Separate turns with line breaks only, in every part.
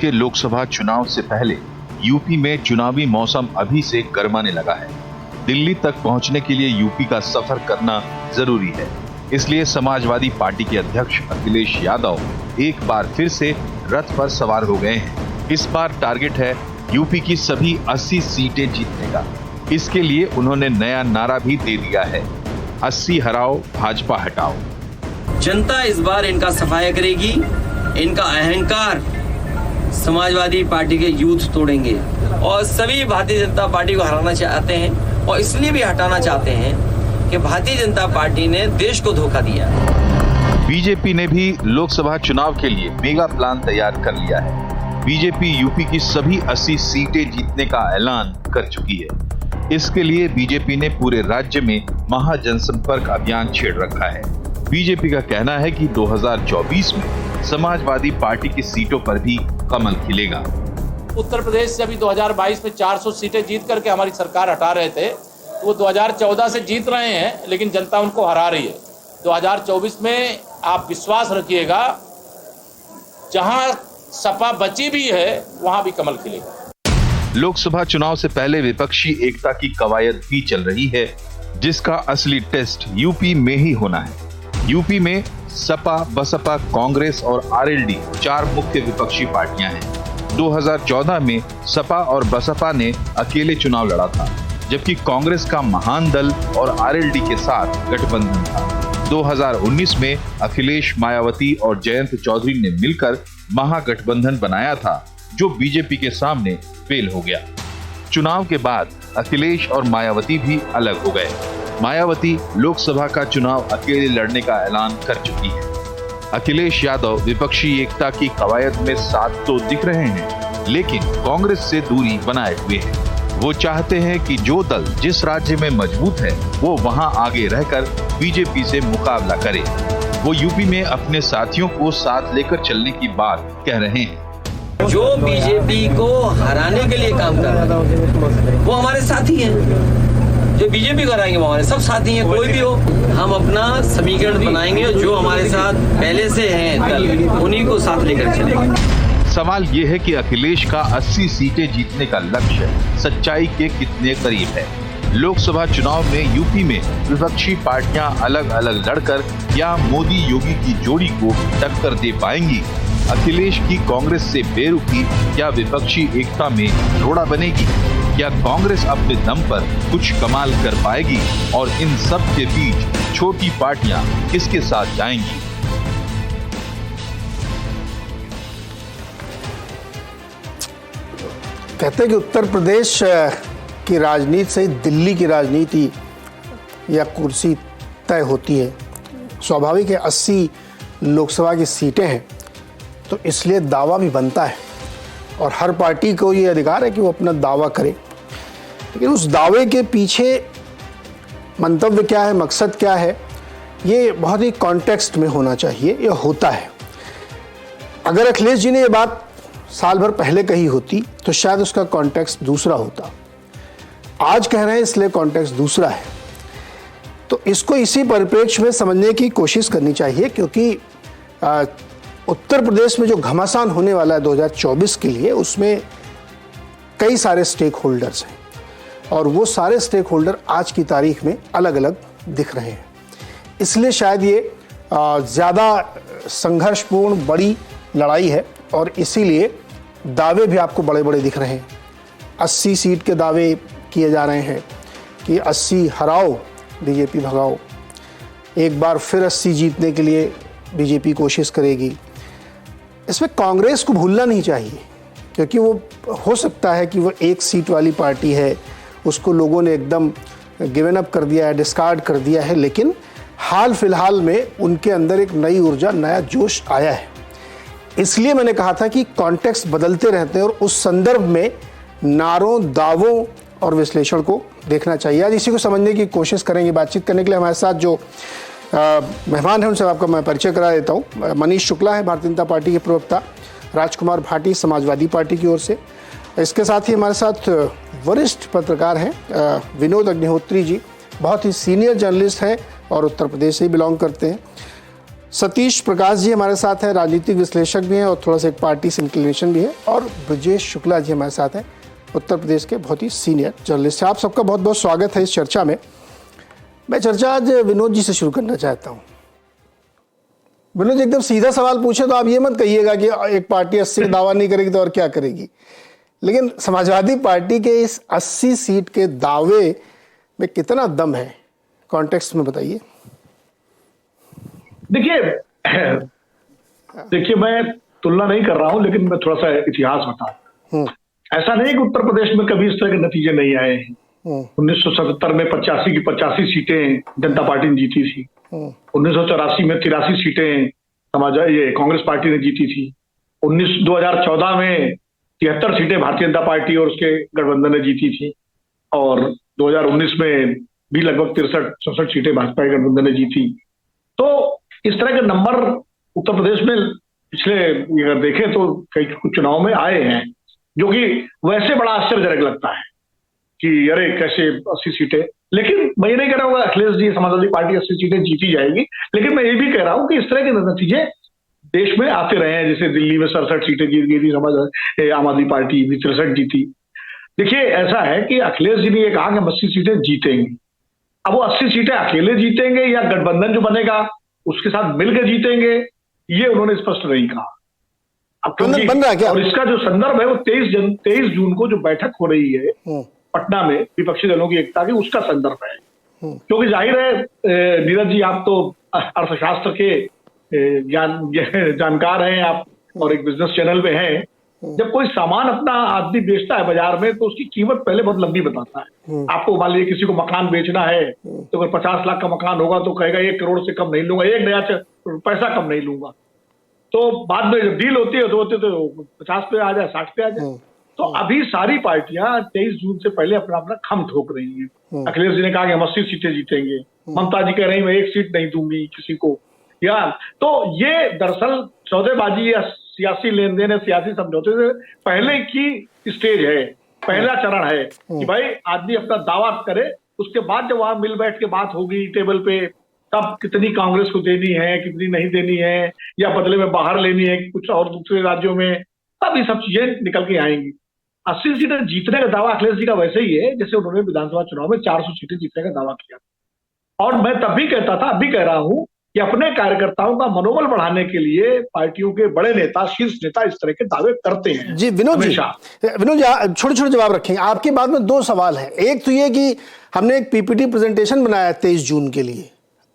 के लोकसभा चुनाव से पहले यूपी में चुनावी मौसम अभी से गर्माने लगा है। दिल्ली तक पहुंचने के लिए यूपी का सफर करना जरूरी है। इसलिए समाजवादी पार्टी के अध्यक्ष अखिलेश यादव एक बार फिर से रथ पर सवार हो गए हैं। इस बार टारगेट है यूपी की सभी 80 सीटें जीतने का। इसके लिए उन्होंने नया नारा भी दे दिया है, 80 हराओ भाजपा हटाओ।
जनता इस बार इनका सफाया करेगी। इनका अहंकार समाजवादी पार्टी के यूथ तोड़ेंगे और सभी भारतीय जनता पार्टी को हराना चाहते हैं और इसलिए भी हटाना चाहते हैं कि भारतीय जनता पार्टी ने देश को धोखा दिया।
बीजेपी ने भी लोकसभा चुनाव के लिए मेगा प्लान तैयार कर लिया है। बीजेपी यूपी की सभी 80 सीटें जीतने का ऐलान कर चुकी है। इसके लिए बीजेपी ने पूरे राज्य में महाजनसंपर्क अभियान छेड़ रखा है। बीजेपी का कहना है कि 2024 में समाजवादी पार्टी की सीटों पर भी कमल खिलेगा।
उत्तर प्रदेश से अभी 2022 में 400 सीटें जीत करके हमारी सरकार हटा रहे थे, तो वो 2014 से जीत रहे हैं, लेकिन जनता उनको हरा रही है। 2024 में आप विश्वास रखिएगा, जहां सपा बची भी है वहां भी कमल खिलेगा।
लोकसभा चुनाव से पहले विपक्षी एकता की कवायद भी चल रही है, जिसका असली टेस्ट यूपी में ही होना है। यूपी में सपा, बसपा, कांग्रेस और आरएलडी 4 मुख्य विपक्षी पार्टियां हैं। 2014 में सपा और बसपा ने अकेले चुनाव लड़ा था, जबकि कांग्रेस का महान दल और आरएलडी के साथ गठबंधन था। 2019 में अखिलेश, मायावती और जयंत चौधरी ने मिलकर महागठबंधन बनाया था, जो बीजेपी के सामने फेल हो गया। चुनाव के बाद अखिलेश और मायावती भी अलग हो गए। मायावती लोकसभा का चुनाव अकेले लड़ने का ऐलान कर चुकी है। अखिलेश यादव विपक्षी एकता की कवायद में साथ तो दिख रहे हैं, लेकिन कांग्रेस से दूरी बनाए हुए हैं। वो चाहते हैं कि जो दल जिस राज्य में मजबूत है, वो वहां आगे रहकर बीजेपी से मुकाबला करे। वो यूपी में अपने साथियों को साथ लेकर चलने की बात कह रहे हैं।
जो बीजेपी को हराने के लिए काम कर रहे हैं वो हमारे साथी हैं। जो बीजेपी को हराएंगे वो हमारे सब साथी हैं। कोई भी हो, हम अपना समीकरण बनाएंगे और जो हमारे साथ पहले से हैं दल, उन्हीं को साथ लेकर चलेंगे।
सवाल ये है कि अखिलेश का 80 सीटें जीतने का लक्ष्य सच्चाई के कितने करीब है। लोकसभा चुनाव में यूपी में विपक्षी पार्टियां अलग अलग लड़कर या मोदी योगी की जोड़ी को टक्कर दे पाएंगी। अखिलेश की कांग्रेस से बेरुखी क्या विपक्षी एकता में रोड़ा बनेगी? क्या कांग्रेस अपने दम पर कुछ कमाल कर पाएगी? और इन सब के बीच छोटी पार्टियां किसके साथ जाएंगी?
कहते हैं कि उत्तर प्रदेश की राजनीति से दिल्ली की राजनीति या कुर्सी तय होती है। स्वाभाविक है, 80 लोकसभा की सीटें हैं, तो इसलिए दावा भी बनता है और हर पार्टी को ये अधिकार है कि वो अपना दावा करे। लेकिन उस दावे के पीछे मंतव्य क्या है, मकसद क्या है, ये बहुत ही कॉन्टेक्स्ट में होना चाहिए। ये होता है। अगर अखिलेश जी ने ये बात साल भर पहले कही होती तो शायद उसका कॉन्टेक्स्ट दूसरा होता। आज कह रहे हैं इसलिए कॉन्टेक्स्ट दूसरा है। तो इसको इसी परिप्रेक्ष्य में समझने की कोशिश करनी चाहिए, क्योंकि उत्तर प्रदेश में जो घमासान होने वाला है 2024 के लिए, उसमें कई सारे स्टेक होल्डर्स हैं और वो सारे स्टेक होल्डर आज की तारीख में अलग अलग दिख रहे हैं। इसलिए शायद ये ज़्यादा संघर्षपूर्ण बड़ी लड़ाई है और इसीलिए दावे भी आपको बड़े बड़े दिख रहे हैं। 80 सीट के दावे किए जा रहे हैं कि 80 हराओ बीजेपी भगाओ। एक बार फिर 80 जीतने के लिए बीजेपी कोशिश करेगी। इसमें कांग्रेस को भूलना नहीं चाहिए, क्योंकि वो हो सकता है कि वो 1 सीट वाली पार्टी है, उसको लोगों ने एकदम गिवन अप कर दिया है, डिस्कार्ड कर दिया है, लेकिन हाल फिलहाल में उनके अंदर एक नई ऊर्जा, नया जोश आया है। इसलिए मैंने कहा था कि कॉन्टेक्स्ट बदलते रहते हैं और उस संदर्भ में नारों, दावों और विश्लेषण को देखना चाहिए। आज इसी को समझने की कोशिश करेंगे। बातचीत करने के लिए हमारे साथ जो मेहमान हैं उनसे आपका मैं परिचय करा देता हूँ। मनीष शुक्ला है भारतीय जनता पार्टी के प्रवक्ता, राजकुमार भाटी समाजवादी पार्टी की ओर से। इसके साथ ही हमारे साथ वरिष्ठ पत्रकार हैं विनोद अग्निहोत्री जी, बहुत ही सीनियर जर्नलिस्ट हैं और उत्तर प्रदेश से ही बिलोंग करते हैं। सतीश प्रकाश जी हमारे साथ हैं, राजनीतिक विश्लेषक भी हैं और थोड़ा सा एक पार्टी से इंक्लिनेशन भी है। और ब्रजेश शुक्ला जी हमारे साथ हैं, उत्तर प्रदेश के बहुत ही सीनियर जर्नलिस्ट। आप सबका बहुत बहुत स्वागत है इस चर्चा में। मैं चर्चा आज विनोद जी से शुरू करना चाहता हूँ। विनोद जी, एकदम सीधा सवाल पूछे तो आप ये मत कहिएगा कि एक पार्टी 80 का दावा नहीं करेगी तो और क्या करेगी, लेकिन समाजवादी पार्टी के इस 80 सीट के दावे में कितना दम है, कॉन्टेक्स्ट में बताइए।
देखिए मैं तुलना नहीं कर रहा हूं, लेकिन मैं थोड़ा सा इतिहास बताऊं। ऐसा नहीं कि उत्तर प्रदेश में कभी इस तरह के नतीजे नहीं आए हैं। 1977 में 85 की 85 सीटें जनता पार्टी ने जीती थी। 1984 में 83 सीटें ये कांग्रेस पार्टी ने जीती थी। 2014 में 73 सीटें भारतीय जनता पार्टी और उसके गठबंधन ने जीती थी, और 2019 में भी लगभग 63-64 सीटें भाजपा के गठबंधन ने जीती। तो इस तरह के नंबर उत्तर प्रदेश में पिछले अगर देखें तो कई कुछ चुनाव में आए हैं, जो कि वैसे बड़ा आश्चर्यजनक लगता है कि अरे कैसे 80 सीटें। लेकिन मैं ये नहीं कह रहा हूँ अखिलेश जी समाजवादी पार्टी 80 सीटें जीती जाएगी, लेकिन मैं ये भी कह रहा हूँ कि इस तरह के नतीजे देश में आते रहे हैं। जैसे दिल्ली में 67 सीटें जीत गई थी आम आदमी पार्टी, भी 63 जीती। देखिए ऐसा है कि अखिलेश जी ने ये कहा कि हम 80 सीटें जीतेंगे। अब वो 80 सीटें अकेले जीतेंगे या गठबंधन जो बनेगा उसके साथ मिलकर जीतेंगे, ये उन्होंने स्पष्ट नहीं कहा। अब
बन रहा है क्या?
और इसका जो संदर्भ है वो 23 जून को जो बैठक हो रही है पटना में विपक्षी दलों की एकता की, उसका संदर्भ है। क्योंकि जाहिर है नीरज जी, आप तो अर्थशास्त्र के जानकार हैं आप, और एक बिजनेस चैनल में हैं। जब कोई सामान अपना आदमी बेचता है बाजार में तो उसकी कीमत पहले बहुत लंबी बताता है। आपको मान लीजिए किसी को मकान बेचना है तो अगर 50 लाख का मकान होगा तो कहेगा 1 करोड़ से कम नहीं लूंगा, 1 नया पैसा कम नहीं लूंगा। तो बाद में जब डील होती है तो 50 पे आ जाए, 60 पे आ जाए। तो अभी सारी पार्टियां 23 जून से पहले अपना अपना खम ठोक रही हैं। अखिलेश जी ने कहा कि हम 80 सीटें जीतेंगे, ममता जी कह रही मैं 1 सीट नहीं दूंगी किसी को। या तो ये दरअसल सौदेबाजी या सियासी लेन देन, सियासी समझौते से पहले की स्टेज है, पहला चरण है कि भाई आदमी अपना दावा करे, उसके बाद जब वहां मिल बैठ के बात होगी टेबल पे, तब कितनी कांग्रेस को देनी है, कितनी नहीं देनी है, या बदले में बाहर लेनी है कुछ और दूसरे राज्यों में, तब ये सब चीजें निकल के आएंगी। 80 सीटें जीतने का दावा अखिलेश जी का वैसे ही है जैसे उन्होंने विधानसभा चुनाव में 400 सीटें जीतने का दावा किया। और मैं तब भी कहता था, अब भी कह रहा हूं कि अपने कार्यकर्ताओं का मनोबल बढ़ाने के लिए पार्टियों के बड़े नेता, शीर्ष नेता इस तरह के दावे करते हैं।
जी विनोद जी छोटे छोटे जवाब रखेंगे। आपके बाद में 2 सवाल हैं। एक तो ये कि हमने एक पीपीटी प्रेजेंटेशन बनाया 23 जून के लिए।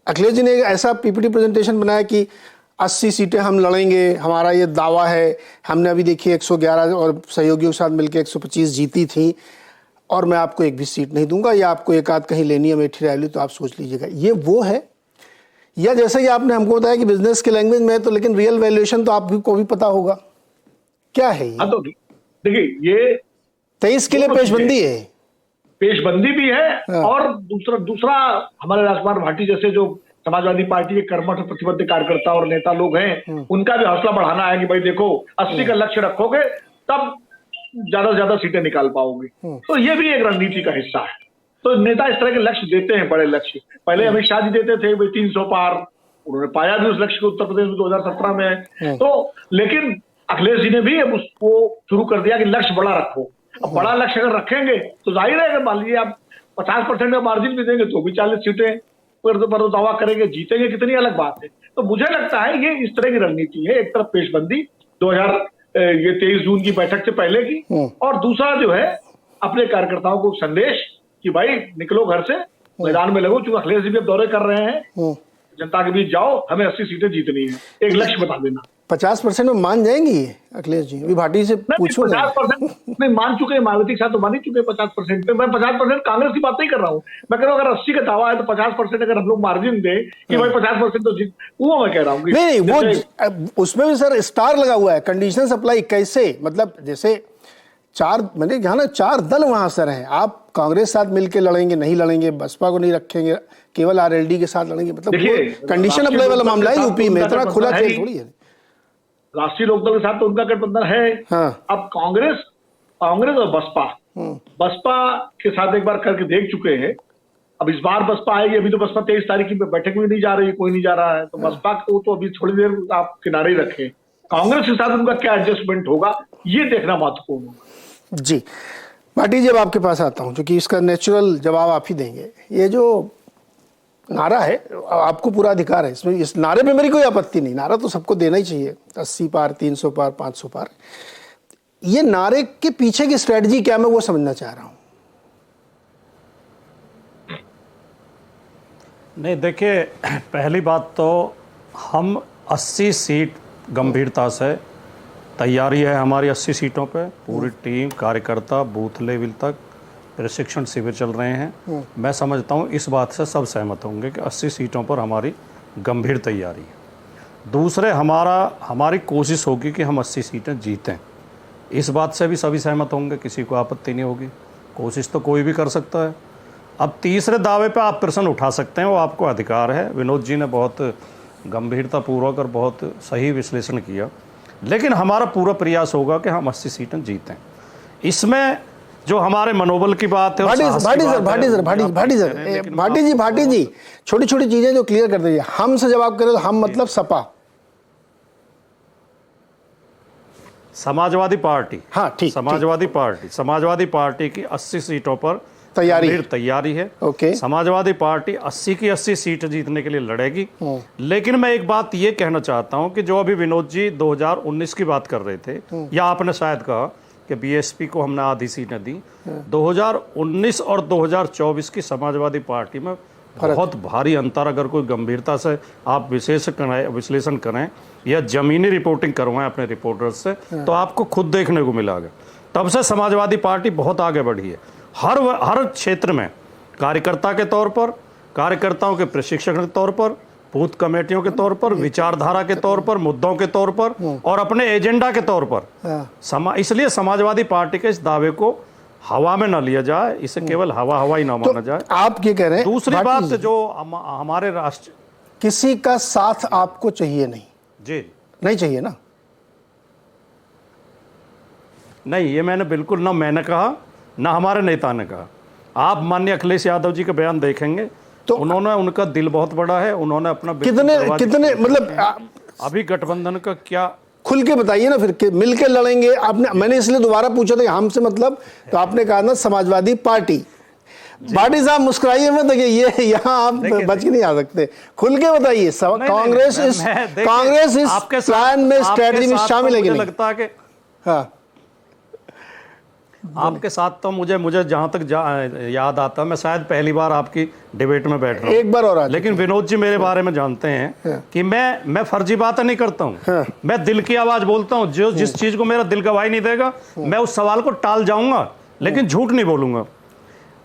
अखिलेश जी ने ऐसा पीपीटी प्रेजेंटेशन बनाया कि 80 सीटें हम लड़ेंगे, हमारा ये दावा है। हमने अभी देखिए 111 और सहयोगियों के साथ मिलकर 125 जीती थी, और मैं आपको एक भी सीट नहीं दूंगा, या आपको एक आध कहीं लेनी है अमेठी रैली तो आप सोच लीजिएगा। ये वो है, या जैसे कि आपने हमको बताया कि बिजनेस के लैंग्वेज में है, तो लेकिन रियल वैल्यूएशन तो आपको भी पता होगा क्या है ये?
तो देखिए ये
23 के लिए पेशबंदी है,
पेशबंदी भी है। और दूसरा हमारे राजकुमार भाटी जैसे जो समाजवादी पार्टी के कर्मठ प्रतिबद्ध कार्यकर्ता और नेता लोग हैं, उनका भी हौसला बढ़ाना है कि भाई देखो 80 का लक्ष्य रखोगे तब ज्यादा से ज्यादा सीटें निकाल पाओगे। तो ये भी एक रणनीति का हिस्सा है। तो नेता इस तरह के लक्ष्य देते हैं, बड़े लक्ष्य। पहले अमित शाह जी देते थे भाई 300 पार, उन्होंने पाया भी उस लक्ष्य को उत्तर प्रदेश में 2017 में। तो लेकिन अखिलेश जी ने भी अब उसको शुरू कर दिया कि लक्ष्य बड़ा रखो। अब बड़ा लक्ष्य अगर रखेंगे तो जाहिर है, मान लीजिए आप 50% का मार्जिन भी देंगे तो भी 40 सीटें पर तो दावा करेंगे, जीतेंगे कितनी अलग बात है। तो मुझे लगता है ये इस तरह की रणनीति है। एक तरफ पेशबंदी 23 जून की बैठक से पहले की, और दूसरा जो है अपने कार्यकर्ताओं को संदेश कि भाई निकलो घर से, मैदान में लगो। चूंकि अखिलेश जी भी अब दौरे कर रहे हैं, जनता के बीच जाओ, हमें 80 सीटें जीतनी है, एक लक्ष्य बता देना।
50% में मान जाएंगी अखिलेश जी? अभी भाटी से पूछो।
50% में मान चुके हैं, मायावती के साथ तो मान ही चुके 50% पे। मैं 50% कांग्रेस की बात नहीं कर रहा हूँ। मैं कह रहा हूँ अगर 80 का दावा है तो 50% अगर हम लोग मार्जिन दे कि भाई 50% तो जीत, वो मैं कह रहा हूँ।
नहीं, वो उसमें भी सर स्टार लगा हुआ है, कंडीशनल सप्लाई। कैसे? मतलब जैसे 4 दल वहां सर हैं, आप कांग्रेस साथ मिलकर लड़ेंगे, नहीं लड़ेंगे, बसपा को नहीं रखेंगे, केवल आरएलडी के साथ लड़ेंगे। मतलब कंडीशन अप्लाई वाला मामला है यूपी में, इतना खुला खेल थोड़ी है।
राष्ट्रीय लोकदल के साथ तो उनका गठबंधन है।
हाँ।
अब कांग्रेस और बसपा के साथ एक बार करके देख चुके हैं अब इस बार बसपा आएगी, अभी तो बसपा 23 तारीख की बैठक में नहीं जा रही, कोई नहीं जा रहा है, तो बसपा को तो अभी थोड़ी देर आप किनारे ही रखें। कांग्रेस के साथ उनका क्या एडजस्टमेंट होगा, ये देखना महत्वपूर्ण होगा।
जी भाटी जी, अब आपके पास आता हूं, क्योंकि इसका नेचुरल जवाब आप ही देंगे। ये जो नारा है, आपको पूरा अधिकार है इसमें, इस नारे पे मेरी कोई आपत्ति नहीं, नारा तो सबको देना ही चाहिए, 80 पार, 300 पार, 500 पार। ये नारे के पीछे की स्ट्रेटजी क्या, मैं वो समझना चाह रहा हूं।
नहीं, देखिए, पहली बात तो हम 80 सीट गंभीरता से तैयारी है हमारी, 80 सीटों पे पूरी टीम, कार्यकर्ता, बूथ लेवल तक प्रशिक्षण शिविर चल रहे हैं। मैं समझता हूँ इस बात से सब सहमत होंगे कि 80 सीटों पर हमारी गंभीर तैयारी है। दूसरे, हमारी कोशिश होगी कि हम 80 सीटें जीतें, इस बात से भी सभी सहमत होंगे, किसी को आपत्ति नहीं होगी, कोशिश तो कोई भी कर सकता है। अब तीसरे दावे पे आप प्रश्न उठा सकते हैं, वो आपको अधिकार है। विनोद जी ने बहुत गंभीरतापूर्वक और बहुत सही विश्लेषण किया, लेकिन हमारा पूरा प्रयास होगा कि हम 80 सीटें जीतें। इसमें जो हमारे मनोबल की बात है, भाटी
जी, छोटी छोटी चीजें जो क्लियर कर दीजिए। हम से जवाब करें तो हम मतलब सपा,
समाजवादी पार्टी।
हाँ ठीक,
समाजवादी पार्टी की 80 सीटों पर तैयारी है।
ओके।
समाजवादी पार्टी 80 की 80 सीट जीतने के लिए लड़ेगी। लेकिन मैं एक बात ये कहना चाहता हूं कि जो अभी विनोद जी 2019 की बात कर रहे थे, या आपने शायद कहा कि बीएसपी को हमने आधी सीटें दी, 2019 और 2024 की समाजवादी पार्टी में बहुत भारी अंतर, अगर कोई गंभीरता से आप विश्लेषण करें या जमीनी रिपोर्टिंग करवाएं अपने रिपोर्टर्स से, तो आपको खुद देखने को मिलेगा। तब से समाजवादी पार्टी बहुत आगे बढ़ी है, हर क्षेत्र में, कार्यकर्ता के तौर पर, कार्यकर्ताओं के प्रशिक्षण के तौर पर, बूथ कमेटियों के तौर पर, विचारधारा के तौर पर, मुद्दों के तौर पर और अपने एजेंडा के तौर पर। इसलिए समाजवादी पार्टी के इस दावे को हवा में न लिया जाए, इसे केवल हवा ही ना माना जाए।
आप ये कह रहे हैं।
दूसरी बात जो हमारे राष्ट्र,
किसी का साथ आपको चाहिए नहीं?
जी
नहीं चाहिए ना?
नहीं, ये मैंने बिल्कुल ना मैंने कहा ना हमारे नेता ने कहा। आप माननीय अखिलेश यादव जी का बयान देखेंगे तो उनका दिल बहुत बड़ा है, उन्होंने अपना
कितने मतलब
अभी गठबंधन का क्या,
खुल के बताइए ना, फिर मिलके लड़ेंगे। मैंने इसलिए दोबारा पूछा था हमसे मतलब, तो आपने कहा ना समाजवादी पार्टी। भाटी साहब मुस्कुराइए मत, देखिए ये यहाँ आप बच के नहीं आ सकते, खुल के बताइए। कांग्रेस इस प्लान में, स्ट्रेटजी में शामिल है कि नहीं?
लगता है कि
हाँ,
आपके साथ तो मुझे जहां तक याद आता है, मैं शायद पहली बार आपकी डिबेट में बैठ रहा हूं,
एक बार और।
लेकिन विनोद जी मेरे बारे में जानते हैं कि मैं फर्जी बातें नहीं करता हूं। मैं दिल की आवाज बोलता हूं, जो जिस चीज को मेरा दिल गवाही नहीं देगा, मैं उस सवाल को टाल जाऊंगा, लेकिन झूठ नहीं बोलूंगा।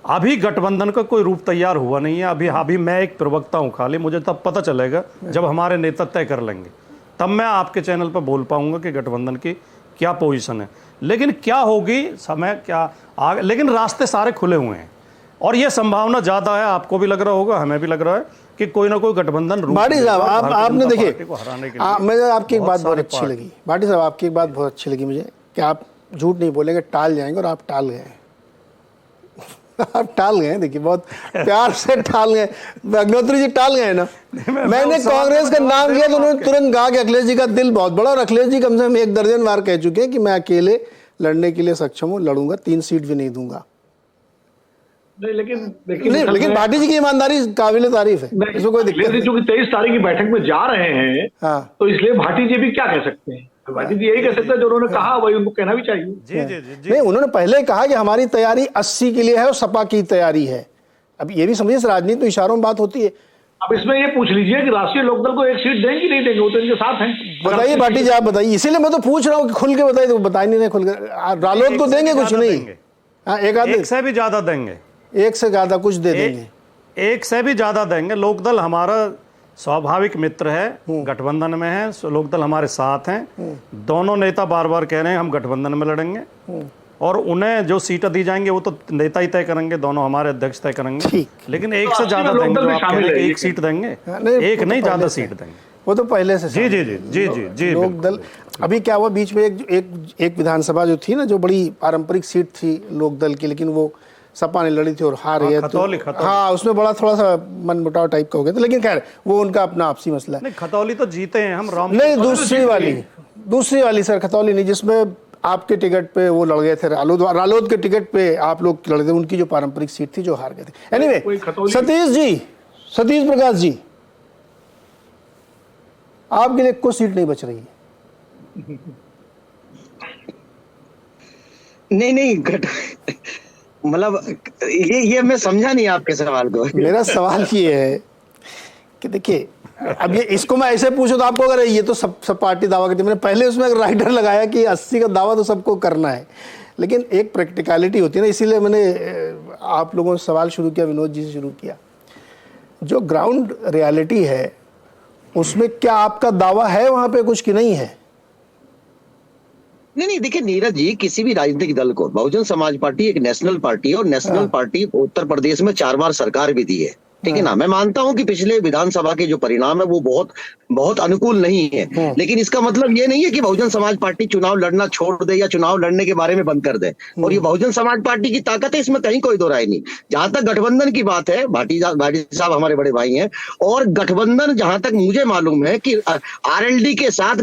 अभी गठबंधन का कोई रूप तैयार हुआ नहीं है। अभी मैं एक प्रवक्ता हूं खाली, मुझे तब पता चलेगा जब हमारे नेता तय कर लेंगे, तब मैं आपके चैनल पर बोल पाऊंगा कि गठबंधन की क्या पोजीशन है। लेकिन क्या होगी, समय क्या आगे, लेकिन रास्ते सारे खुले हुए हैं और यह संभावना ज्यादा है, आपको भी लग रहा होगा, हमें भी लग रहा है कि कोई ना कोई गठबंधन।
भाटी साहब आपने देखिए, मुझे आपकी एक बात बहुत अच्छी लगी। भाटी साहब आपकी एक बात बहुत अच्छी लगी मुझे, कि आप झूठ नहीं बोलेंगे, टाल जाएंगे, और आप टाल गए। आप टाल गए, देखिए बहुत प्यार से टाल गए। अग्निहोत्री जी टाल गए ना। मैंने कांग्रेस का नाम लिया तो उन्होंने तुरंत कहा कि अखिलेश जी का दिल बहुत बड़ा, और अखिलेश जी कम से कम 1 दर्जन बार कह चुके हैं कि मैं अकेले लड़ने के लिए सक्षम हूं, लड़ूंगा, 3 सीट भी नहीं दूंगा।
नहीं,
लेकिन भाटी जी की ईमानदारी काबिल तारीफ है, इसमें कोई दिक्कत नहीं।
जो 23 तारीख की बैठक में जा रहे हैं, तो इसलिए भाटी जी भी क्या कह सकते हैं? भाटी जी यही कह सकते हैं जो उन्होंने कहा, वही उनको कहना भी चाहिए।
जी।
नहीं, उन्होंने पहले कहा कि हमारी तैयारी 80 के लिए है और सपा की तैयारी है। अब ये भी समझिए, राजनीति तो इशारों में बात होती है।
अब इसमें ये पूछ लीजिए कि राष्ट्रीय लोकदल को 1 सीट देंगे नहीं देंगे, वो तो इनके साथ हैं।
बताइए भाटी जी, आप बताइए, इसीलिए मैं तो पूछ रहा हूँ कि खुल के बताइए, तो बता नहीं रहे खुल के। रालोद को देंगे कुछ नहीं,
एक से भी ज्यादा देंगे,
1 से ज्यादा कुछ दे देंगे,
1 से भी ज्यादा देंगे। लोकदल हमारा स्वाभाविक मित्र है, गठबंधन में है, लोकदल हमारे साथ हैं। दोनों नेता बार बार कह रहे हैं हम गठबंधन में लड़ेंगे, और उन्हें जो सीटें दी जाएंगी वो तो नेता ही तय करेंगे, दोनों हमारे अध्यक्ष तय करेंगे। लेकिन 1 से ज्यादा देंगे, जो आप कह रहे हैं 1 सीट देंगे, 1 नहीं, ज्यादा सीट देंगे,
वो तो पहले से।
जी।
लोकदल अभी क्या हुआ, बीच में एक विधानसभा जो थी ना, जो बड़ी पारंपरिक सीट थी लोकदल की, लेकिन वो सपा ने लड़ी थी और हार गए,
खतौली।
हाँ उसमें बड़ा थोड़ा सा मनमुटाव टाइप का हो गया था, लेकिन खैर वो उनका अपना आपसी मसला है।
नहीं, खतौली तो जीते हैं हम, राम
नहीं, दूसरी वाली सर, खतौली नहीं, जिसमें आपके टिकट पे वो लड़ गए थे, रालोद के टिकट पे आप लोग लड़े थे, उनकी जो पारंपरिक सीट थी जो हार गए थे। एनीवे, सतीश प्रकाश जी, आपके लिए कोई सीट नहीं बच रही है?
नहीं मतलब ये मैं समझा नहीं आपके सवाल को।
मेरा सवाल ये है कि देखिए, अब ये इसको मैं ऐसे पूछूं तो आपको, अगर ये तो सब पार्टी दावा करती है, मैंने पहले उसमें एक राइटर लगाया कि 80 का दावा तो सबको करना है, लेकिन एक प्रैक्टिकलिटी होती है ना, इसीलिए मैंने आप लोगों से सवाल शुरू किया, विनोद जी से शुरू किया। जो ग्राउंड रियलिटी है उसमें क्या आपका दावा है वहां पे कुछ कि नहीं है?
नहीं देखिए नीरज जी, किसी भी राजनीतिक दल को, बहुजन समाज पार्टी एक नेशनल पार्टी है और नेशनल पार्टी उत्तर प्रदेश में 4 बार सरकार भी दी है, ठीक है ना। मैं मानता हूं कि पिछले विधानसभा के जो परिणाम है वो बहुत अनुकूल नहीं है, लेकिन इसका मतलब ये नहीं है कि बहुजन समाज पार्टी चुनाव लड़ना छोड़ दे या चुनाव लड़ने के बारे में बंद कर दे। और ये बहुजन समाज पार्टी की ताकत है, इसमें कहीं कोई दो राय नहीं। जहां तक गठबंधन की बात है, भाटी साहब हमारे बड़े भाई हैं, और गठबंधन जहां तक मुझे मालूम है कि आरएलडी के साथ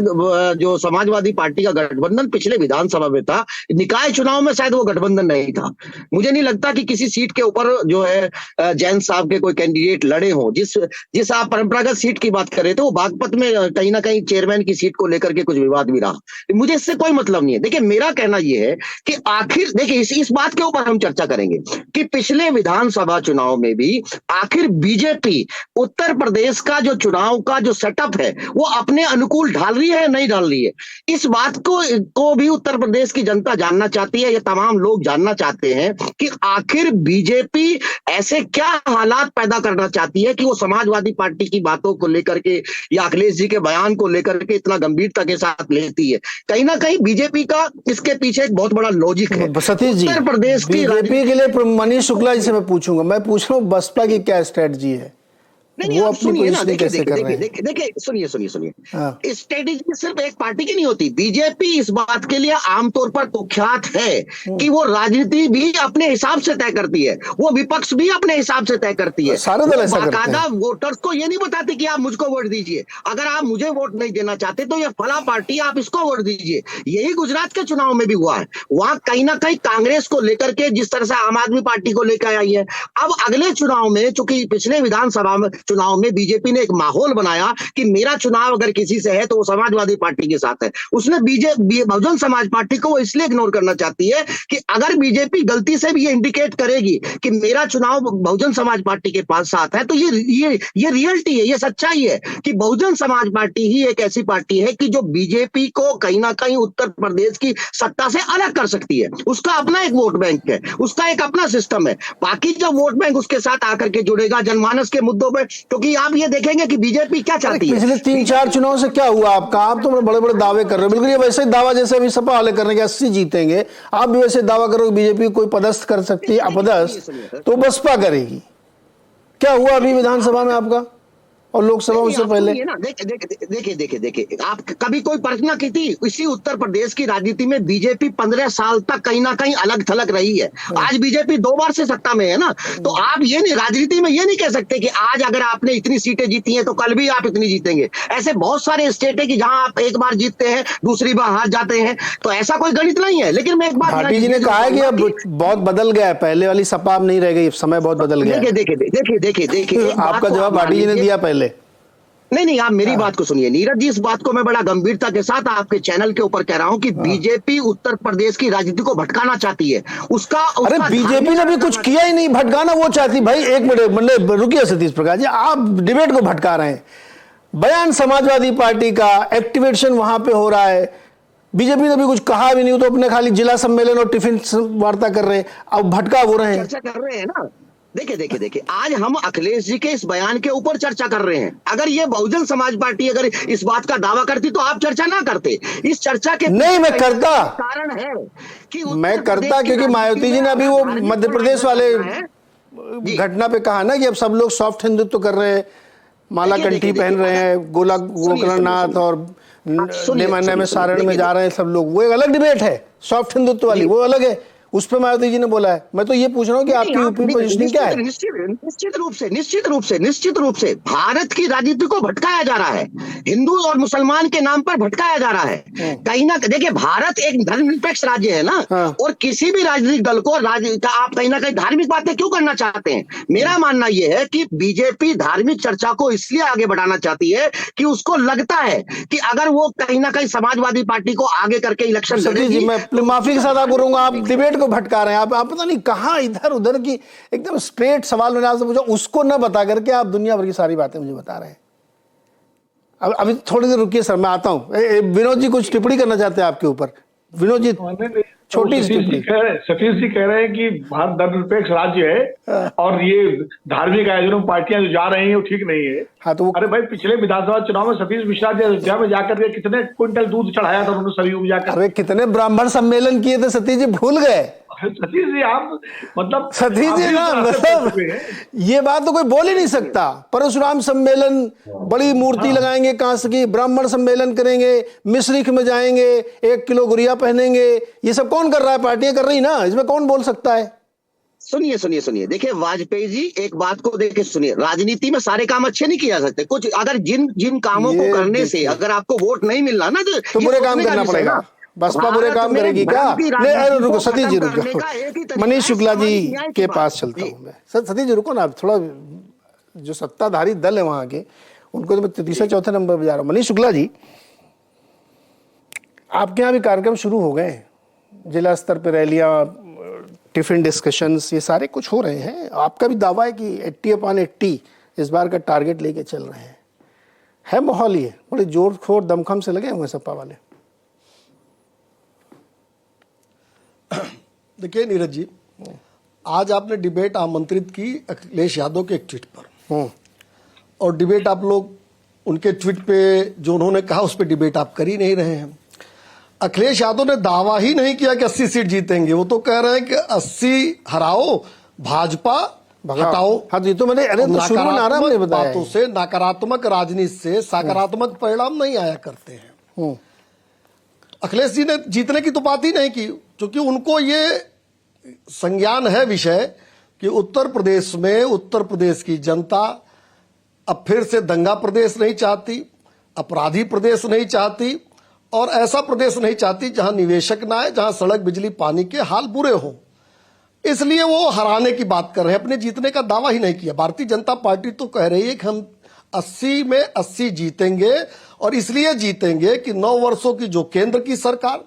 जो समाजवादी पार्टी का गठबंधन पिछले विधानसभा में था, निकाय चुनाव में शायद वो गठबंधन नहीं था। मुझे नहीं लगता कि किसी सीट के ऊपर जो है जैन साहब के कोई कैंडिडेट लड़े हो। जिस आप परंपरागत सीट की बात कर रहे थे, वो बागपत में कहीं ना कहीं चेयरमैन की सीट को लेकर के कुछ विवाद भी रहा। मुझे इससे कोई मतलब नहीं है। देखिए मेरा कहना यह है कि आखिर देखिए इस बात के ऊपर हम चर्चा करेंगे कि पिछले विधानसभा चुनाव में भी आखिर बीजेपी उत्तर प्रदेश का जो चुनाव का जो सेटअप है वो अपने अनुकूल ढाल रही है, नहीं ढाल रही है। इस बात को भी उत्तर प्रदेश की जनता जानना चाहती है, ये तमाम लोग जानना चाहते हैं कि आखिर बीजेपी ऐसे क्या हालात पैदा करना चाहती है कि वो समाजवादी पार्टी की बातों को लेकर के या अखिलेश जी के बयान को लेकर के इतना गंभीरता के साथ लेती है। कहीं ना कहीं बीजेपी का इसके पीछे एक बहुत बड़ा लॉजिक है।
सतीश जी,
उत्तर प्रदेश की
बीजेपी के लिए मनीष शुक्ला जी से मैं पूछूंगा, मैं पूछ रहा हूँ बसपा की क्या स्ट्रेटजी है?
नहीं, आप सुनिए ना, देखिए सुनिए स्ट्रेटेजी सिर्फ एक पार्टी की नहीं होती। बीजेपी इस बात के लिए आमतौर पर कुख्यात है कि वो राजनीति भी अपने हिसाब से तय करती है, वो विपक्ष भी अपने हिसाब से तय करती है।
सारे दल ऐसा करते हैं।
बाकायदा वोटर्स को ये नहीं बताते कि आप मुझको वोट दीजिए, अगर आप मुझे वोट नहीं देना चाहते तो ये फला पार्टी आप इसको वोट दीजिए। यही गुजरात के चुनाव में भी हुआ है। वहां कहीं ना कहीं कांग्रेस को लेकर के जिस तरह से आम आदमी पार्टी को लेकर आई है, अब अगले चुनाव में, चूंकि पिछले विधानसभा में चुनाव में बीजेपी ने एक माहौल बनाया कि मेरा चुनाव अगर किसी से है तो वो समाजवादी पार्टी के साथ है। उसने बहुजन समाज पार्टी को वो इसलिए इग्नोर करना चाहती है कि अगर बीजेपी गलती से भी ये इंडिकेट करेगी कि मेरा चुनाव बहुजन समाज पार्टी के पास साथ है, तो ये रियलिटी है, ये सच्चाई है कि बहुजन समाज पार्टी ही एक ऐसी पार्टी है कि जो बीजेपी को कहीं ना कहीं उत्तर प्रदेश की सत्ता से अलग कर सकती है। उसका अपना एक वोट बैंक है, उसका एक अपना सिस्टम है। बाकी जब वोट बैंक उसके साथ आकर के जुड़ेगा जनमानस के मुद्दों पर, क्योंकि आप ये देखेंगे कि बीजेपी क्या चाहती है।
पिछले 3-4 चुनाव से क्या हुआ आपका? आप तो बड़े बड़े दावे कर रहे हो, बिल्कुल ये वैसे ही दावा जैसे अभी सपा वाले करने के 80 जीतेंगे, आप भी वैसे दावा करो कि बीजेपी कोई पदस्थ कर सकती है, अपदस्थ तो बसपा करेगी। क्या हुआ अभी विधानसभा में आपका और लोकसभा उससे पहले?
देखिए आप कभी कोई परखना की थी? इसी उत्तर प्रदेश की राजनीति में बीजेपी 15 साल तक कहीं ना कहीं अलग थलग रही है। आज बीजेपी 2 बार से सत्ता में है ना, तो आप ये नहीं, राजनीति में ये नहीं कह सकते कि आज अगर आपने इतनी सीटें जीती हैं तो कल भी आप इतनी जीतेंगे। ऐसे बहुत सारे स्टेट है कि जहां आप एक बार जीतते हैं दूसरी बार हार जाते हैं, तो ऐसा कोई गणित नहीं है। लेकिन मैं एक बात,
भाटी जी ने कहा है कि अब बहुत बदल गया है, पहले वाली सपा अब नहीं रह गई, समय बहुत बदल गया।
देखिए
आपका जवाब भाटी जी ने दिया पहले।
नहीं, आप मेरी बात को सुनिए नीरज जी, इस बात को मैं बड़ा गंभीरता के साथ आपके चैनल के ऊपर कह रहा हूं कि बीजेपी उत्तर प्रदेश की राजनीति को भटकाना चाहती है। अरे
बीजेपी ने भी कुछ किया ही नहीं, भटकाना वो चाहती। भाई एक मिनट रुकिए सतीश प्रकाश जी, आप डिबेट को भटका रहे हैं। बयान समाजवादी पार्टी का एक्टिवेशन वहां पे हो रहा है, बीजेपी ने भी कुछ कहा भी नहीं, तो अपने खाली जिला सम्मेलन और टिफिन वार्ता कर रहे हैं, अब भटका हो रहे हैं,
चर्चा कर रहे हैं ना। देखिए आज हम अखिलेश जी के इस बयान के ऊपर चर्चा कर रहे हैं। अगर ये बहुजन समाज पार्टी अगर इस बात का दावा करती तो आप चर्चा ना करते। इस चर्चा के
नहीं, मैं करता,
कारण है कि
मैं करता क्योंकि मायावती जी ने अभी वो मध्य प्रदेश वाले घटना पे कहा ना कि अब सब लोग सॉफ्ट हिंदुत्व कर रहे हैं, माला कंठी पहन रहे हैं, गोकर्णनाथ और नेमान्या में सारण में जा रहे हैं सब लोग, वो एक अलग डिबेट है। सॉफ्ट हिंदुत्व वाली वो अलग है, उस पर मायावती जी ने बोला है। मैं तो ये पूछ रहा हूँ कि आपकी यूपी पोजीशनिंग क्या है?
निश्चित रूप से भारत की राजनीति को भटकाया जा रहा है, हिंदू और मुसलमान के नाम पर भटकाया जा रहा है। कहीं ना देखिए, भारत एक धर्मनिरपेक्ष राज्य है ना, और किसी भी राजनीतिक दल को आप कहीं ना कहीं धार्मिक बातें क्यों करना चाहते हैं? मेरा मानना यह है कि बीजेपी धार्मिक चर्चा को इसलिए आगे बढ़ाना चाहती है कि उसको लगता है कि अगर वो कहीं ना कहीं समाजवादी पार्टी को आगे करके इलेक्शन
जी, मैं अपनी माफी के साथ आप बोलूंगा, आप डिबेट को भटका रहे हैं। आप पता नहीं कहां इधर उधर की एकदम स्ट्रेट सवाल मैंने आपसे पूछा, उसको न बता करके आप दुनिया भर की सारी बातें मुझे बता रहे हैं। अब अभी थोड़ी देर रुकिए सर, मैं आता हूं। विनोद जी कुछ टिप्पणी करना चाहते हैं आपके ऊपर? विनोद जी छोटी सी टिप्पणी।
सतीश जी कह रहे हैं कि भारत धर्मनिरपेक्ष राज्य है और ये धार्मिक आयोजनों पार्टियां जो जा रही हैं वो ठीक नहीं है।
हाँ, तो
अरे भाई, पिछले विधानसभा चुनाव में सतीश मिश्रा जी अयोध्या में जाकर के कितने क्विंटल दूध चढ़ाया था उन्होंने सरयू में जाकर।
अरे कितने ब्राह्मण सम्मेलन किए थे सतीश जी, भूल गए?
सतीश जी आप मतलब
सतीश जी ना, मतलब ये बात तो कोई बोल ही नहीं सकता। परशुराम सम्मेलन, बड़ी मूर्ति लगाएंगे कांस की, ब्राह्मण सम्मेलन करेंगे, मिश्रिख में जाएंगे, 1 किलो गुड़िया पहनेंगे, ये सब कौन कर रहा है? पार्टियां कर रही ना, इसमें कौन बोल सकता है?
सुनिए, देखिए वाजपेयी जी, एक बात को देखिए, सुनिए, राजनीति में सारे काम अच्छे नहीं किए जा सकते। कुछ अगर जिन कामों को करने से अगर आपको वोट नहीं मिल रहा ना, तो
बुरे काम करना पड़ेगा। बसपा बुरे काम करेगी क्या? नहीं, रुको सतीश जी, रुको। मनीष शुक्ला जी के पास चलता हूँ मैं। सतीश जी रुको ना, थोड़ा जो सत्ताधारी दल है वहां के, उनको तो मैं तीसरे चौथे नंबर पर जा रहा हूँ। मनीष शुक्ला जी, आपके यहाँ भी कार्यक्रम शुरू हो गए, जिला स्तर पर रैलियां, टिफिन डिस्कशंस, ये सारे कुछ हो रहे हैं। आपका भी दावा है कि 80/80 इस बार का टारगेट लेके चल रहे हैं। है माहौल, ये बड़े जोर शोर दमखम से लगे हुए सपा वाले।
देखिए नीरज जी, आज आपने डिबेट आमंत्रित की अखिलेश यादव के एक ट्वीट पर, और डिबेट आप लोग उनके ट्वीट पे जो उन्होंने कहा उस पर डिबेट आप कर ही नहीं रहे हैं। अखिलेश यादव ने दावा ही नहीं किया कि 80 सीट जीतेंगे, वो तो कह रहे हैं कि 80 हराओ, भाजपा हटाओ।
हाँ जी, तो मैंने तो शुरू में नारा मैंने बताया,
बातों से, नकारात्मक राजनीति से सकारात्मक परिणाम नहीं आया करते हैं। अखिलेश जी ने जीतने की तो बात ही नहीं की, क्योंकि उनको ये संज्ञान है विषय कि उत्तर प्रदेश में उत्तर प्रदेश की जनता अब फिर से दंगा प्रदेश नहीं चाहती, अपराधी प्रदेश नहीं चाहती, और ऐसा प्रदेश नहीं चाहती जहां निवेशक ना आए, जहां सड़क बिजली पानी के हाल बुरे हों। इसलिए वो हराने की बात कर रहे हैं, अपने जीतने का दावा ही नहीं किया। भारतीय जनता पार्टी तो कह रही है कि हम 80 में 80 जीतेंगे, और इसलिए जीतेंगे कि 9 वर्षों की जो केंद्र की सरकार,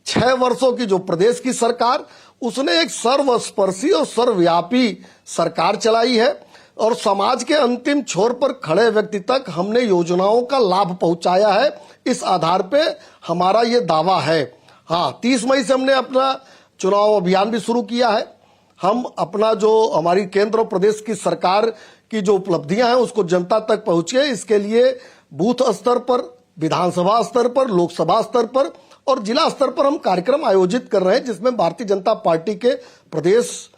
6 वर्षों की जो प्रदेश की सरकार, उसने एक सर्वस्पर्शी और सर्वव्यापी सरकार चलाई है, और समाज के अंतिम छोर पर खड़े व्यक्ति तक हमने योजनाओं का लाभ पहुंचाया है। इस आधार पे हमारा ये दावा है। हाँ, 30 मई से हमने अपना चुनाव अभियान भी शुरू किया है। हम अपना जो हमारी केंद्र और प्रदेश की सरकार की जो उपलब्धियां हैं उसको जनता तक पहुंचे, इसके लिए बूथ स्तर पर, विधानसभा स्तर पर, लोकसभा स्तर पर और जिला स्तर पर हम कार्यक्रम आयोजित कर रहे हैं, जिसमें भारतीय जनता पार्टी के प्रदेश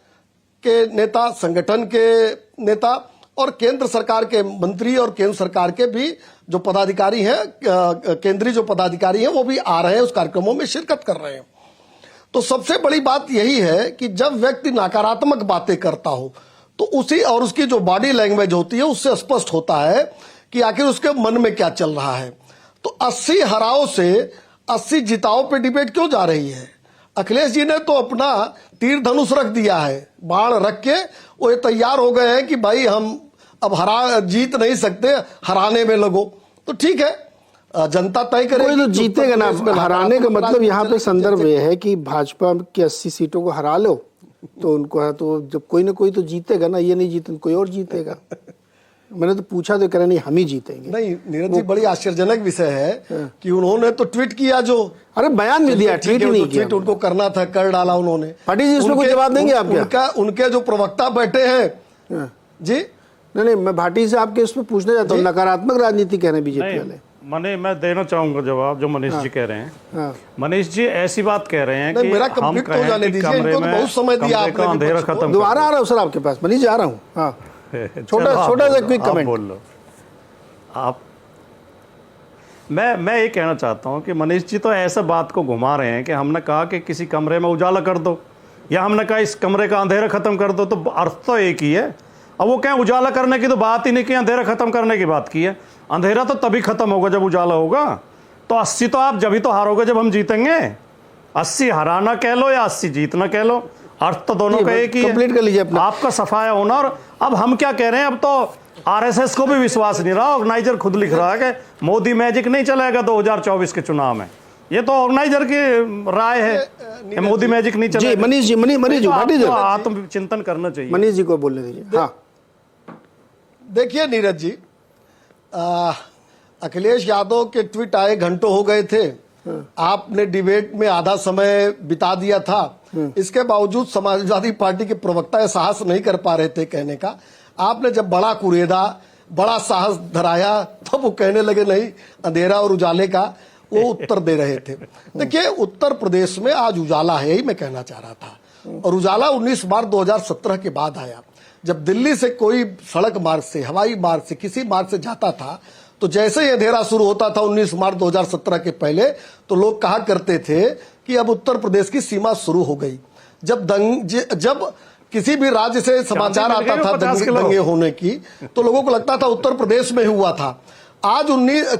के नेता, संगठन के नेता और केंद्र सरकार के मंत्री और केंद्र सरकार के भी जो पदाधिकारी हैं, केंद्रीय जो पदाधिकारी हैं, वो भी आ रहे हैं, उस कार्यक्रमों में शिरकत कर रहे हैं। तो सबसे बड़ी बात यही है कि जब व्यक्ति नकारात्मक बातें करता हो तो उसी और उसकी जो बॉडी लैंग्वेज होती है उससे स्पष्ट होता है कि आखिर उसके मन में क्या चल रहा है। तो 80 हराओ से 80 जिताओ पे डिबेट क्यों जा रही है? अखिलेश जी ने तो अपना तीर धनुष रख दिया है, बाण रख के वो ये तैयार हो गए हैं कि भाई हम अब जीत नहीं सकते, हराने में लगो। तो ठीक है, जनता तय करेगी।
कोई तो जीतेगा ना। हराने का मतलब यहाँ पे संदर्भ ये है कि भाजपा की 80 सीटों को हरा लो तो उनको, तो जब कोई ना कोई तो जीतेगा ना, ये नहीं जीते कोई और जीतेगा। मैंने तो पूछा तो कह रहे नहीं हम ही जीतेंगे।
नहीं नीरज जी, बड़ी आश्चर्यजनक विषय है कि उन्होंने तो ट्वीट किया, जो
अरे बयान भी दिया, ट्वीट नहीं किया।
ट्वीट उनको करना था, कर डाला उन्होंने।
पाटिल जी इसमें कोई जवाब देंगे आप?
उनके जो प्रवक्ता बैठे हैं जी,
नहीं मैं भाटी से आपके उसमें पूछना चाहता हूँ, नकारात्मक राजनीति कह रहे हैं बीजेपी वाले।
मैं देना चाहूंगा जवाब जो मनीष जी कह रहे हैं। मनीष जी ऐसी बात कह रहे हैं कि हम कहें कि कमरे में बहुत समय दिया आपने, अंधेरा खत्म।
दोबारा आ रहा हूँ सर आपके पास, मनीष जी आ रहा हूँ। हाँ, छोटा सा क्विक कमेंट
बोल लो आप। मैं ये कहना चाहता हूं कि मनीष जी तो ऐसा बात को घुमा रहे हैं कि हमने कहा कि किसी कमरे में उजाला कर दो, या हमने कहा इस कमरे का अंधेरा खत्म कर दो, तो अर्थ तो एक ही है। अब वो क्या उजाला करने की तो बात ही नहीं की, अंधेरा खत्म करने की बात की है। अंधेरा तो तभी खत्म होगा जब उजाला होगा। तो 80 तो आप जब ही तो हारोगे जब हम जीतेंगे। 80 हराना कह लो या 80 जीतना कह लो, अर्थ तो दोनों का एक ही है।
कंप्लीट कर लीजिए अपना।
आपका सफाया होना। और अब हम क्या कह रहे हैं, अब तो आरएसएस को भी विश्वास नहीं रहा। ऑर्गेनाइजर खुद लिख रहा है कि मोदी मैजिक नहीं चलेगा 2024 के चुनाव में। ये तो ऑर्गेनाइजर की राय है कि मोदी मैजिक नहीं चलेगा।
जी मनीष जी, मनीष जी
आत्मचिंतन करना चाहिए।
मनीष जी को बोलने दीजिए। हाँ
देखिए नीरज जी, अखिलेश यादव के ट्वीट आए घंटों हो गए थे, आपने डिबेट में आधा समय बिता दिया था, इसके बावजूद समाजवादी पार्टी के प्रवक्ता यह साहस नहीं कर पा रहे थे कहने का। आपने जब बड़ा कुरेदा, बड़ा साहस धराया तो वो कहने लगे नहीं, अंधेरा और उजाले का वो उत्तर दे रहे थे। देखिए उत्तर प्रदेश में आज उजाला है, यही मैं कहना चाह रहा था। और उजाला 19 मार्च 2017 के बाद आया। जब दिल्ली से कोई सड़क मार्ग से, हवाई मार्ग से, किसी मार्ग से जाता था तो जैसे ही अंधेरा शुरू होता था 19 मार्च 2017 के पहले, तो लोग कहा करते थे कि अब उत्तर प्रदेश की सीमा शुरू हो गई। जब किसी भी राज्य से समाचार आता था दंगे होने की, तो लोगों को लगता था उत्तर प्रदेश में हुआ था। आज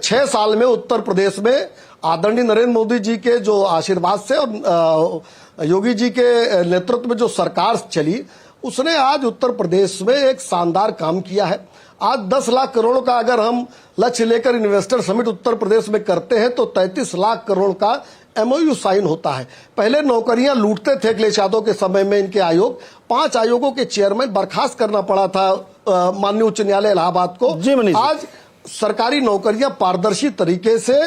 6 साल में उत्तर प्रदेश में आदरणीय नरेंद्र मोदी जी के जो आशीर्वाद से और योगी जी के नेतृत्व में जो सरकार चली, उसने आज उत्तर प्रदेश में एक शानदार काम किया है। आज 10 लाख करोड़ का अगर हम लक्ष्य लेकर इन्वेस्टर समिट उत्तर प्रदेश में करते हैं तो 33 लाख करोड़ का MOU साइन होता है। पहले नौकरियां लूटते थे अखिलेश यादव के समय में इनके आयोग, 5 आयोगों के चेयरमैन बर्खास्त करना पड़ा था माननीय उच्च न्यायालय इलाहाबाद को। आज सरकारी नौकरियां पारदर्शी तरीके से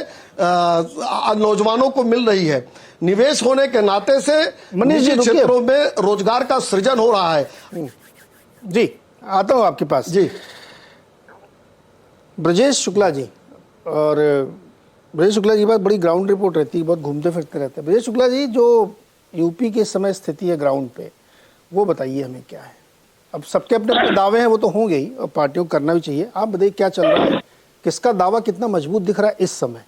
नौजवानों को मिल रही है। निवेश होने के नाते से निजी क्षेत्रों में रोजगार का सृजन हो रहा है।
जी आता हूं आपके पास।
जी
ब्रजेश शुक्ला जी, और ब्रजेश शुक्ला जी की बात बड़ी ग्राउंड रिपोर्ट रहती है, बहुत घूमते फिरते रहते हैं। ब्रजेश शुक्ला जी, जो यूपी के समय स्थिति है ग्राउंड पे, वो बताइए हमें क्या है। अब सबके अपने अपने दावे हैं, वो तो होंगे ही और पार्टियों को करना भी चाहिए। आप बताइए क्या चल रहा है, किसका दावा कितना मजबूत दिख रहा है इस समय?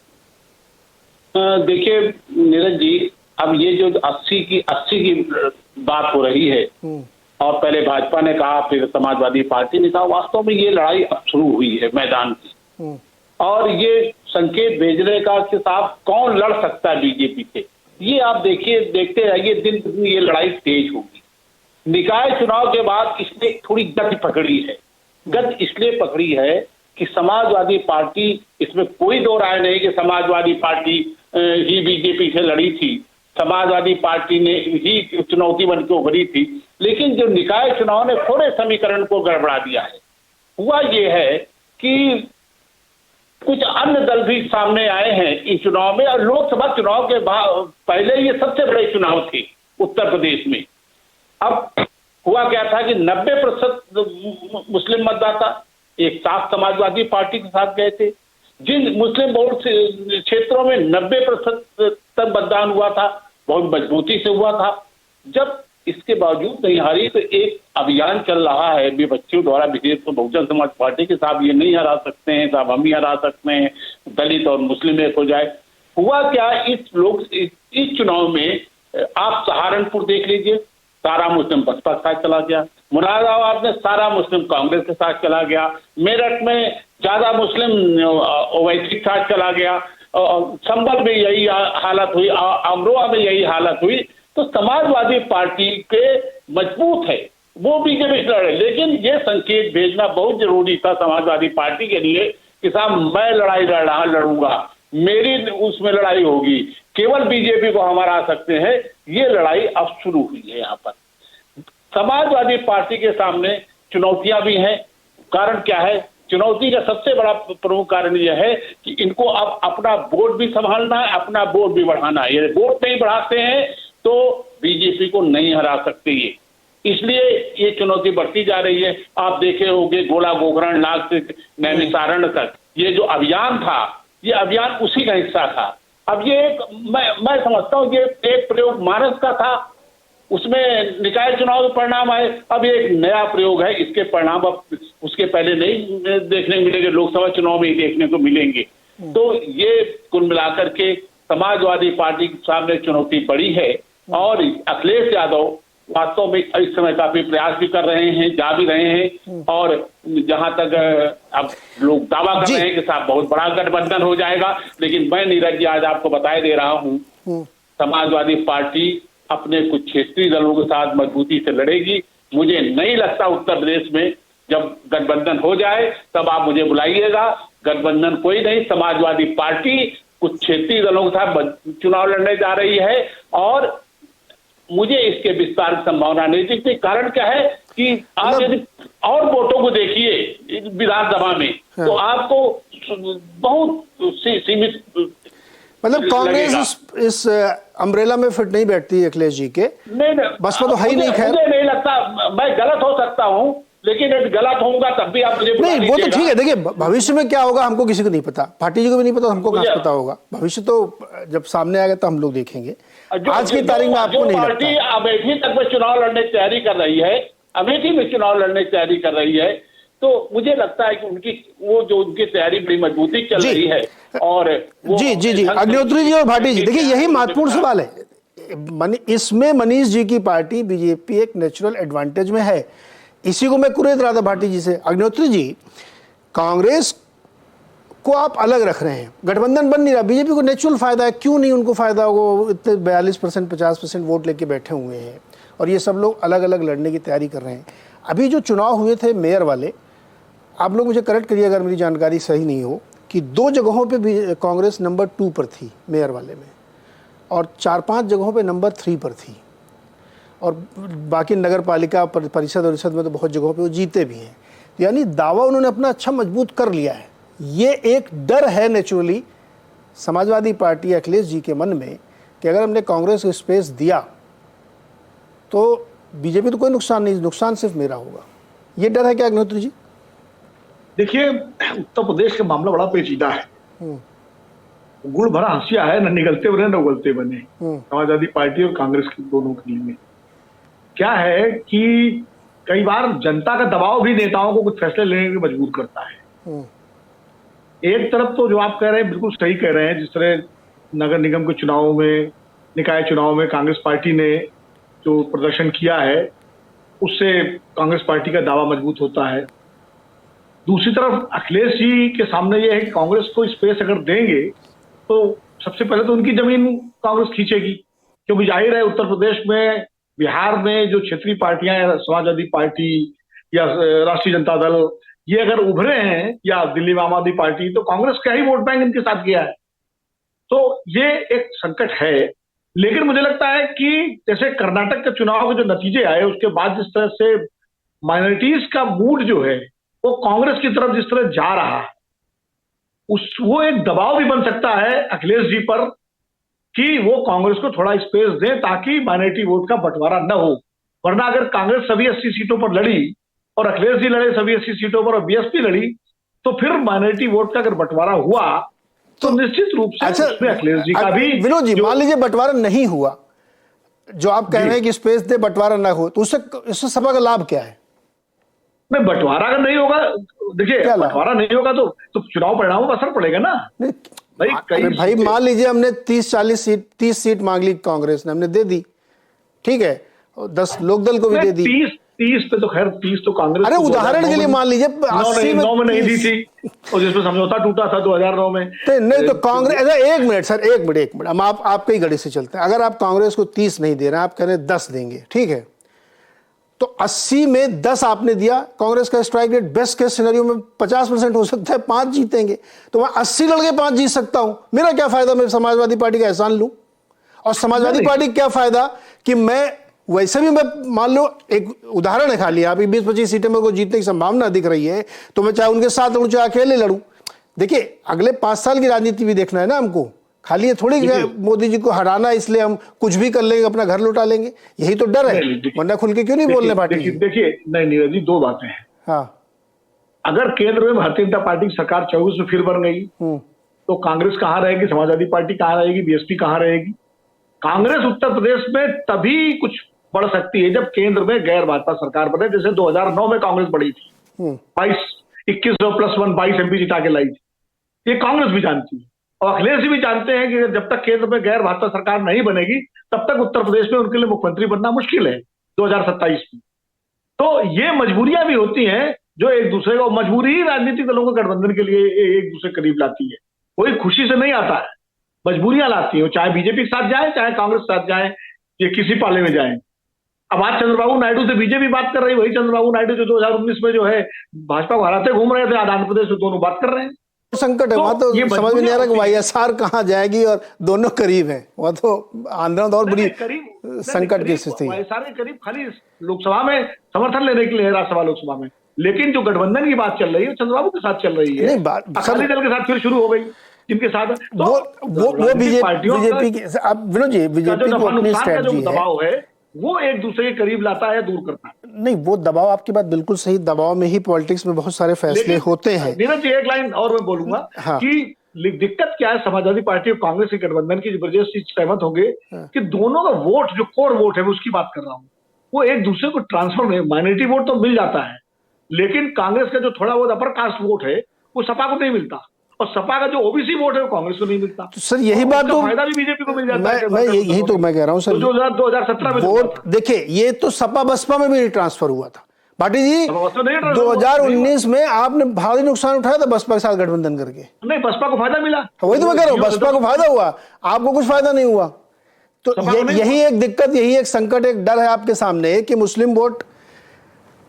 देखिए नीरज जी, अब ये जो 80 की बात हो रही है, और पहले भाजपा ने कहा, फिर समाजवादी पार्टी ने कहा, वास्तव में ये लड़ाई अब शुरू हुई है मैदान की। और ये संकेत भेजने का कि साहब कौन लड़ सकता है बीजेपी से, ये आप देखते रहिए, दिन दिन ये लड़ाई तेज होगी। निकाय चुनाव के बाद इसने थोड़ी गति पकड़ी है। गति इसलिए पकड़ी है कि समाजवादी पार्टी, इसमें कोई दो राय नहीं कि समाजवादी पार्टी ही बीजेपी से लड़ी थी, समाजवादी पार्टी ने ही चुनौती बन के उभरी थी, लेकिन जो निकाय चुनाव ने थोड़े समीकरण को गड़बड़ा दिया है। हुआ ये है कि कुछ अन्य दल भी सामने आए हैं इस चुनाव में, और लोकसभा चुनाव के पहले ये सबसे बड़े चुनाव थे उत्तर प्रदेश में। अब हुआ क्या था कि 90% मुस्लिम मतदाता एक साथ समाजवादी पार्टी के साथ गए थे। जिन मुस्लिम बहुल क्षेत्रों में 90% तक मतदान हुआ था, बहुत मजबूती से हुआ था। जब इसके बावजूद नहीं हारी, तो एक अभियान चल रहा है भी बच्चों द्वारा, विशेष तो बहुजन समाज पार्टी के साहब ये नहीं हरा सकते हैं, साहब हम ही हरा सकते हैं, दलित और मुस्लिम एक हो जाए। हुआ क्या, इस चुनाव में आप सहारनपुर देख लीजिए, सारा मुस्लिम बसपा के साथ चला गया। मुरादाबाद में सारा मुस्लिम कांग्रेस के साथ चला गया। मेरठ में ज्यादा मुस्लिम ओवैसी के साथ चला गया। संभल में यही हालत हुई, अमरोहा में यही हालत हुई। तो समाजवादी पार्टी के मजबूत है, वो बीजेपी से लड़े, लेकिन ये संकेत भेजना बहुत जरूरी था समाजवादी पार्टी के लिए कि साहब मैं लड़ाई लड़ूंगा, मेरी उसमें लड़ाई होगी, केवल बीजेपी को हम हरा सकते हैं। ये लड़ाई अब शुरू हुई है। यहाँ पर समाजवादी पार्टी के सामने चुनौतियां भी हैं। कारण क्या है? चुनौती का सबसे बड़ा प्रमुख कारण यह है कि इनको अब अपना वोट भी संभालना है, अपना वोट भी बढ़ाना है। ये वोट नहीं बढ़ाते हैं तो बीजेपी को नहीं हरा सकते ये, इसलिए ये चुनौती बढ़ती जा रही है। आप देखे होंगे गोला गोकरण नाग से नैमिषारण्य तक ये जो अभियान था, ये अभियान उसी का हिस्सा था। अब ये मैं समझता हूँ ये एक प्रयोग मानस का था, उसमें निकाय चुनाव के परिणाम आए। अब ये एक नया प्रयोग है, इसके परिणाम अब उसके पहले नहीं देखने को मिलेंगे, लोकसभा चुनाव में ही देखने को मिलेंगे। तो ये कुल मिलाकर के समाजवादी पार्टी के सामने चुनौती बड़ी है। और अखिलेश यादव वास्तव में इस समय काफी प्रयास भी कर रहे हैं, जा भी रहे हैं, और जहां तक अब लोग दावा कर रहे हैं कि साहब बहुत बड़ा गठबंधन हो जाएगा, लेकिन मैं नीरज जी आज आपको बताए दे रहा हूं, समाजवादी पार्टी अपने कुछ क्षेत्रीय दलों के साथ मजबूती से लड़ेगी। मुझे नहीं लगता उत्तर प्रदेश में जब गठबंधन हो जाए तब आप मुझे बुलाइएगा। गठबंधन कोई नहीं, समाजवादी पार्टी कुछ क्षेत्रीय दलों के साथ चुनाव लड़ने जा रही है, और मुझे इसके विस्तार की संभावना नहीं दिखती। कारण क्या है कि आप यदि और वोटों को देखिए विधानसभा में, तो आपको बहुत सीमित,
मतलब कांग्रेस इस अम्ब्रेला में फिट नहीं बैठती अखिलेश जी के।
नहीं,
बसपा तो है ही नहीं। खैर
मुझे नहीं लगता, मैं गलत हो सकता हूं, लेकिन यदि गलत होऊंगा तब भी आप मुझे
नहीं, वो तो ठीक है। देखिए भविष्य में क्या होगा हमको किसी को नहीं पता, पार्टी जी को भी नहीं पता, हमको कहाँ पता होगा। भविष्य तो जब सामने आएगा तो हम लोग देखेंगे। आज की तारीख में आपको नहीं लगता?
पार्टी अमेठी तक में चुनाव लड़ने की तैयारी कर रही है, अमेठी में चुनाव लड़ने की तैयारी कर रही है, तो मुझे लगता है कि उनकी तैयारी बड़ी मजबूती चल रही है। और
जी अग्निहोत्री जी और भाटी जी, देखिए यही महत्वपूर्ण सवाल है। इसमें मनीष जी की पार्टी बीजेपी एक नेचुरल एडवांटेज में है। इसी को मैं कुरेद रहा था भाटी जी से। अग्निहोत्री जी, कांग्रेस को आप अलग रख रहे हैं, गठबंधन बन नहीं रहा, बीजेपी को नेचुरल फायदा है, क्यों नहीं उनको फायदा होगा? इतने 42% 50% वोट लेके बैठे हुए हैं, और ये सब लोग अलग अलग लड़ने की तैयारी कर रहे हैं। अभी जो चुनाव हुए थे मेयर वाले, आप लोग मुझे करेक्ट करिए अगर मेरी जानकारी सही नहीं हो, कि 2 जगहों पे भी कांग्रेस नंबर 2 पर थी मेयर वाले में, और 4-5 जगहों पे नंबर 3 पर थी, और बाकी नगर पालिका परिषद में तो बहुत जगहों पे वो जीते भी हैं। यानी दावा उन्होंने अपना अच्छा मजबूत कर लिया है। ये एक डर है नेचुरली समाजवादी पार्टी अखिलेश जी के मन में कि अगर हमने कांग्रेस को स्पेस दिया तो बीजेपी तो कोई नुकसान नहीं, नुकसान सिर्फ मेरा होगा। ये डर है क्या अग्निहोत्री जी?
देखिए, उत्तर प्रदेश का मामला बड़ा पेचीदा है। गुड़ भरा हंसिया है, न निगलते बने न उगलते बने समाजवादी पार्टी और कांग्रेस के दोनों के लिए। क्या है कि कई बार जनता का दबाव भी नेताओं को कुछ फैसले लेने के मजबूर करता है। एक तरफ तो जो आप कह रहे हैं बिल्कुल सही कह रहे हैं, जिस तरह नगर निगम के चुनावों में, निकाय चुनाव में कांग्रेस पार्टी ने जो प्रदर्शन किया है उससे कांग्रेस पार्टी का दावा मजबूत होता है। दूसरी तरफ अखिलेश जी के सामने यह है कि कांग्रेस को स्पेस अगर देंगे तो सबसे पहले तो उनकी जमीन कांग्रेस खींचेगी, क्योंकि जाहिर है उत्तर प्रदेश में, बिहार में जो क्षेत्रीय पार्टियां हैं, समाजवादी पार्टी या राष्ट्रीय जनता दल, ये अगर उभरे हैं, या दिल्ली में आम आदमी पार्टी, तो कांग्रेस का ही वोट बैंक इनके साथ गया है। तो ये एक संकट है। लेकिन मुझे लगता है कि जैसे कर्नाटक के चुनाव के जो नतीजे आए उसके बाद जिस तरह से माइनॉरिटीज का मूड जो है वो कांग्रेस की तरफ जिस तरह जा रहा है, वो एक दबाव भी बन सकता है अखिलेश जी पर कि वो कांग्रेस को थोड़ा स्पेस दें ताकि माइनॉरिटी वोट का बंटवारा न हो। वरना अगर कांग्रेस सभी 80 सीटों पर लड़ी और अखिलेश जी लड़े सभी 80 सीटों पर और बीएसपी लड़ी, तो फिर माइनॉरिटी वोट का अगर बंटवारा हुआ तो निश्चित रूप से
अच्छा,
उसमें अखिलेश जी का भी।
विनोद जी, मान लीजिए बंटवारा नहीं हुआ, जो आप कह रहे हैं कि स्पेस दे, बंटवारा ना हो, तो उससे सपा का लाभ क्या है?
नहीं, बंटवारा अगर नहीं होगा, देखिए बंटवारा नहीं होगा तो चुनाव परिणामों पर असर पड़ेगा ना।
भाई मान लीजिए हमने 30 सीट मांग ली कांग्रेस ने, हमने दे दी, ठीक है, 10 लोकदल को भी दे दी।
30 पे तो खैर 30 तो कांग्रेस,
अरे उदाहरण के लिए मान लीजिए
9 में नहीं दी थी, और जिसमें समझौता टूटा था 2009 में।
नहीं तो कांग्रेस, एक मिनट सर, एक मिनट हम आपके ही गड़ी से चलते हैं। अगर आप कांग्रेस को 30 नहीं दे रहे हैं, आप कह रहे हैं 10 देंगे, ठीक है, तो 80 में 10 आपने दिया, कांग्रेस का strike rate best case scenario में 50% हो सकता है, 5 जीतेंगे, तो मैं 80 लड़के 5 जीत सकता हूं। मेरा क्या फायदा मैं समाजवादी पार्टी का एहसान लूं? और समाजवादी पार्टी क्या फायदा कि मैं वैसे भी, मैं मान लो एक उदाहरण है खाली, आप 20-25 सीटें में को जीतने की संभावना दिख रही है, तो मैं चाहे उनके साथ लड़ूं चाहे अकेले लड़ूं। देखिए अगले 5 साल की राजनीति भी देखना है ना हमको, खाली ये थोड़ी मोदी जी को हराना इसलिए हम कुछ भी कर लेंगे, अपना घर लौटा लेंगे, यही तो डर है। वरना खुल के क्यों नहीं बोलने पार्टी?
देखिए नहीं नीरज जी, 2 बातें हैं।
हाँ,
अगर केंद्र में भारतीय जनता पार्टी की सरकार 24 में फिर बन गई तो कांग्रेस कहां रहेगी, समाजवादी पार्टी कहां रहेगी, बीएसपी कहां रहेगी? कांग्रेस उत्तर प्रदेश में तभी कुछ बढ़ सकती है जब केंद्र में गैर भाजपा सरकार बने, जैसे 2009 में कांग्रेस बढ़ी थी, 21 + 1 22 एमपी जिता के लाई थी। ये कांग्रेस भी जानती है और अखिलेश जी भी जानते हैं कि जब तक केंद्र में गैर भाजपा सरकार नहीं बनेगी तब तक उत्तर प्रदेश में उनके लिए मुख्यमंत्री बनना मुश्किल है। 2027 में। तो ये मजबूरियां भी होती हैं जो एक दूसरे को, मजबूरी ही राजनीतिक दलों को गठबंधन के लिए एक दूसरे करीब लाती है। कोई खुशी से नहीं आता है, मजबूरियां लाती है, चाहे बीजेपी के साथ जाए, चाहे कांग्रेस के साथ जाए, या किसी पाले में जाए। अब आज चंद्रबाबू नायडू से बीजेपी बात कर रही, वही चंद्रबाबू नायडू जो 2019 में जो है भाजपा को हराते घूम रहे थे, आज आंध्र प्रदेश में दोनों बात कर रहे हैं।
संकट है वहां, तो समझ में नहीं आ रहा कि वाईएसआर कहाँ जाएगी, और दोनों करीब हैं वहां, तो आंध्र में और बुरी संकट की स्थिति।
वाईएसआर के करीब खाली लोकसभा में समर्थन लेने के लिए, राज्यसभा लोकसभा में, लेकिन जो गठबंधन की बात चल रही है चंद्रबाबू के साथ चल रही है, अकाली दल के साथ फिर शुरू हो गई जिनके साथ, तो
वो बीजेपी की, अब विनोद जी, बीजेपी को अपनी स्ट्रेटजी
दबाव है वो एक दूसरे के करीब लाता है, दूर करता है।
नहीं, वो दबाव, आपकी बात बिल्कुल सही, दबाव में ही पॉलिटिक्स में बहुत सारे फैसले होते हैं।
नीरज जी, एक लाइन और मैं बोलूंगा कि दिक्कत क्या है, समाजवादी पार्टी और कांग्रेस के गठबंधन की, जबरदस्ती सहमत होंगे कि दोनों का वोट, जो कोर वोट है, मैं उसकी बात कर रहा हूँ, वो एक दूसरे को ट्रांसफर में, माइनॉरिटी वोट तो मिल जाता है, लेकिन कांग्रेस का जो थोड़ा बहुत अपर कास्ट वोट है वो सपा को नहीं मिलता, और सपा का जो ओबीसी वोट है वो कांग्रेस को नहीं मिलता।
तो सर यही बात, तो
फायदा भी बीजेपी को मिल जाता है।
मैं यही तो मैं कह रहा हूँ सर,
2017 में
वोट देखिए, ये तो सपा बसपा में भी ट्रांसफर हुआ था पाटिल जी। 2019 में आपने भारी नुकसान उठाया था बसपा के साथ गठबंधन करके।
नहीं, बसपा को फायदा मिला,
वही तो मैं कह रहा हूँ, बसपा को फायदा हुआ, आपको कुछ फायदा नहीं हुआ। तो यही एक दिक्कत, यही एक संकट, एक डर है आपके सामने कि मुस्लिम वोट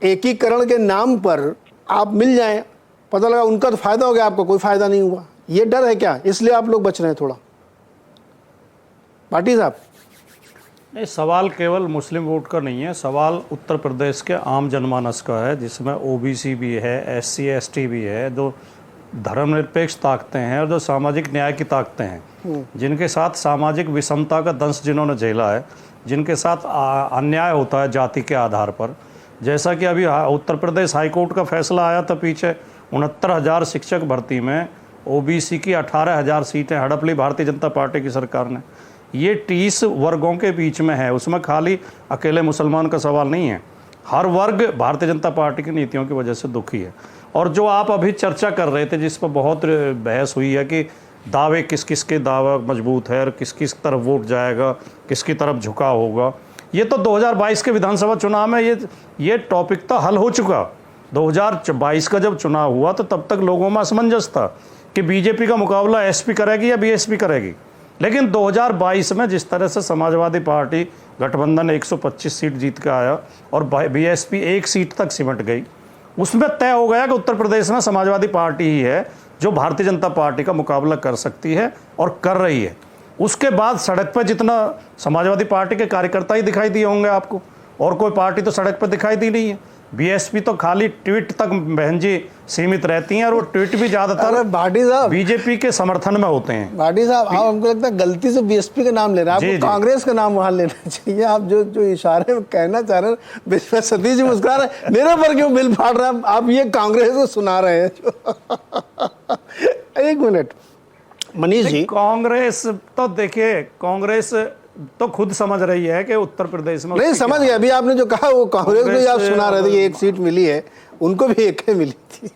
एकीकरण के नाम पर आप मिल जाएं, पता लगा उनका तो फायदा हो गया, आपको कोई फायदा नहीं हुआ। ये डर है क्या, इसलिए आप लोग बच रहे हैं थोड़ा, पाटिल साहब?
नहीं, सवाल केवल मुस्लिम वोट का नहीं है, सवाल उत्तर प्रदेश के आम जनमानस का है, जिसमें ओबीसी भी है, एससी एसटी भी है, जो धर्मनिरपेक्ष ताकतें हैं और जो सामाजिक न्याय की ताकतें हैं, जिनके साथ सामाजिक विषमता का दंश जिन्होंने झेला है, जिनके साथ अन्याय होता है जाति के आधार पर। जैसा कि अभी उत्तर प्रदेश हाईकोर्ट का फैसला आया था पीछे, 69,000 शिक्षक भर्ती में ओबीसी की 18,000 सीटें हड़प ली भारतीय जनता पार्टी की सरकार ने। ये 30 वर्गों के बीच में है, उसमें खाली अकेले मुसलमान का सवाल नहीं है, हर वर्ग भारतीय जनता पार्टी की नीतियों की वजह से दुखी है। और जो आप अभी चर्चा कर रहे थे, जिस पर बहुत बहस हुई है कि दावे किस किस के दावा मजबूत है और किस किस तरफ वोट जाएगा, किसकी तरफ झुकाव होगा, ये तो 2022 के विधानसभा चुनाव में ये टॉपिक तो हल हो चुका। 2022 का जब चुनाव हुआ तो तब तक लोगों में असमंजस था कि बीजेपी का मुकाबला एसपी करेगी या बीएसपी करेगी, लेकिन 2022 में जिस तरह से समाजवादी पार्टी गठबंधन 125 सीट जीत के आया और बीएसपी 1 सीट तक सिमट गई, उसमें तय हो गया कि उत्तर प्रदेश में समाजवादी पार्टी ही है जो भारतीय जनता पार्टी का मुकाबला कर सकती है और कर रही है। उसके बाद सड़क पर जितना समाजवादी पार्टी के कार्यकर्ता ही दिखाई दिए होंगे आपको, और कोई पार्टी तो सड़क पर दिखाई दी नहीं है। बीएसपी तो खाली ट्वीट तक बहन जी सीमित रहती हैं, और वो ट्वीट भी ज्यादातर
भाटी साहब
बीजेपी के समर्थन में होते हैं।
भाटी साहब, आप हमको लगता है गलती से बीएसपी का नाम ले रहे हैं, आपको कांग्रेस का नाम वहां लेना चाहिए। आप जो इशारे में कहना चाह रहे हैं, सतीश जी मुस्कुरा रहे, मेरे पर क्यों बिल फाड़ रहे हैं आप, ये कांग्रेस को सुना रहे हैं। एक मिनट मनीष जी,
कांग्रेस तो देखिए, कांग्रेस तो खुद समझ रही है कि उत्तर प्रदेश में
नहीं समझ गया। अभी आपने जो कहा वो कांग्रेस को आप सुना रहे थे, ये 1 सीट मिली है, उनको भी 1 ही मिली थी।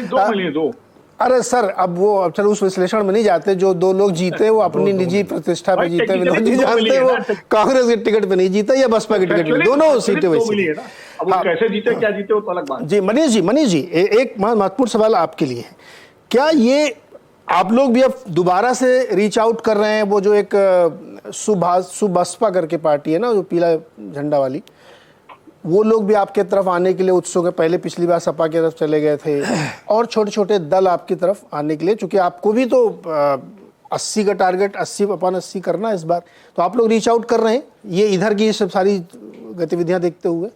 दो मिली है, 2।
अरे सर, अब वो चलो उस विश्लेषण में नहीं जाते, जो 2 लोग जीते वो अपनी निजी प्रतिष्ठा पे जीते, विनोद जी जानते हैं, वो कांग्रेस के टिकट पे नहीं जीता या बसपा के टिकट पे, दोनों सीटें वैसी।
कैसे जीते क्या जीते वो तो अलग बात।
जी मनीष जी एक महत्वपूर्ण सवाल आपके लिए है, क्या ये आप लोग भी अब दोबारा से रीच आउट कर रहे हैं, वो जो एक सुबसपा करके पार्टी है ना, जो पीला झंडा वाली, वो लोग भी आपके तरफ आने के लिए उत्सुक है? पहले पिछली बार सपा की तरफ चले गए थे, और छोटे छोटे दल आपकी तरफ आने के लिए, चूंकि आपको भी तो 80 का टारगेट 80/80 करना है इस बार, तो आप लोग रीच आउट कर रहे हैं ये इधर की सब सारी गतिविधियां देखते हुए?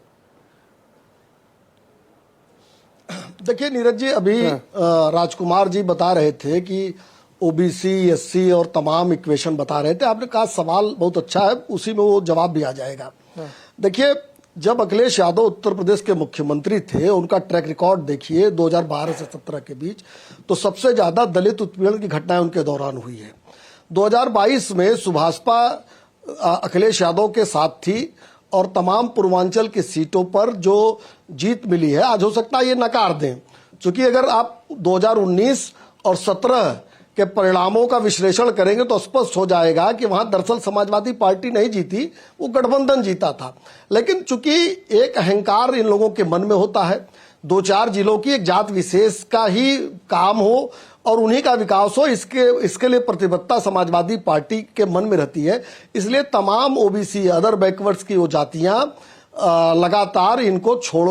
देखिए नीरज जी, अभी राजकुमार जी बता रहे थे कि ओबीसी एससी और तमाम इक्वेशन बता रहे थे, आपने कहा सवाल बहुत अच्छा है, उसी में वो जवाब भी आ जाएगा। देखिए, जब अखिलेश यादव उत्तर प्रदेश के मुख्यमंत्री थे, उनका ट्रैक रिकॉर्ड देखिए 2012 से 17 के बीच, तो सबसे ज्यादा दलित उत्पीड़न की घटनाएं उनके दौरान हुई है। 2022 में सुभाषपा अखिलेश यादव के साथ थी, और तमाम पूर्वांचल की सीटों पर जो जीत मिली है, आज हो सकता है ये नकार दें, क्योंकि अगर आप 2019 और 17 के परिणामों का विश्लेषण करेंगे तो स्पष्ट हो जाएगा कि वहां दरअसल समाजवादी पार्टी नहीं जीती, वो गठबंधन जीता था। लेकिन चूंकि एक अहंकार इन लोगों के मन में होता है, 2-4 जिलों की एक जात विशेष का ही काम हो और उन्हीं का विकास हो, इसके लिए प्रतिबद्धता समाजवादी पार्टी के मन में रहती है। इसलिए तमाम ओबीसी, अदर बैकवर्ड्स की वो जातियां लगातार इनको छोड़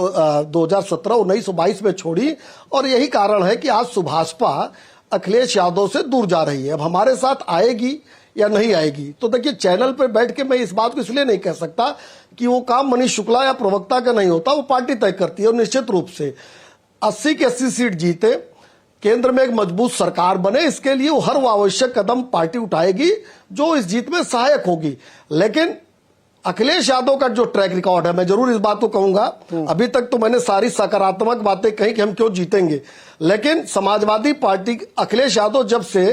2017, 19 और 22 में छोड़ी, और यही कारण है कि आज सुभाषपा अखिलेश यादव से दूर जा रही है। अब हमारे साथ आएगी या नहीं आएगी, तो देखिए चैनल पर बैठ के मैं इस बात को इसलिए नहीं कह सकता कि वो काम मनीष शुक्ला या प्रवक्ता का नहीं होता, वो पार्टी तय करती है। और निश्चित रूप से 80 की 80 सीट जीते, केंद्र में एक मजबूत सरकार बने, इसके लिए वो हर वो आवश्यक कदम पार्टी उठाएगी जो इस जीत में सहायक होगी। लेकिन अखिलेश यादव का जो ट्रैक रिकॉर्ड है, मैं जरूर इस बात को कहूंगा, अभी तक तो मैंने सारी सकारात्मक बातें कही कि हम क्यों जीतेंगे, लेकिन समाजवादी पार्टी, अखिलेश यादव जब से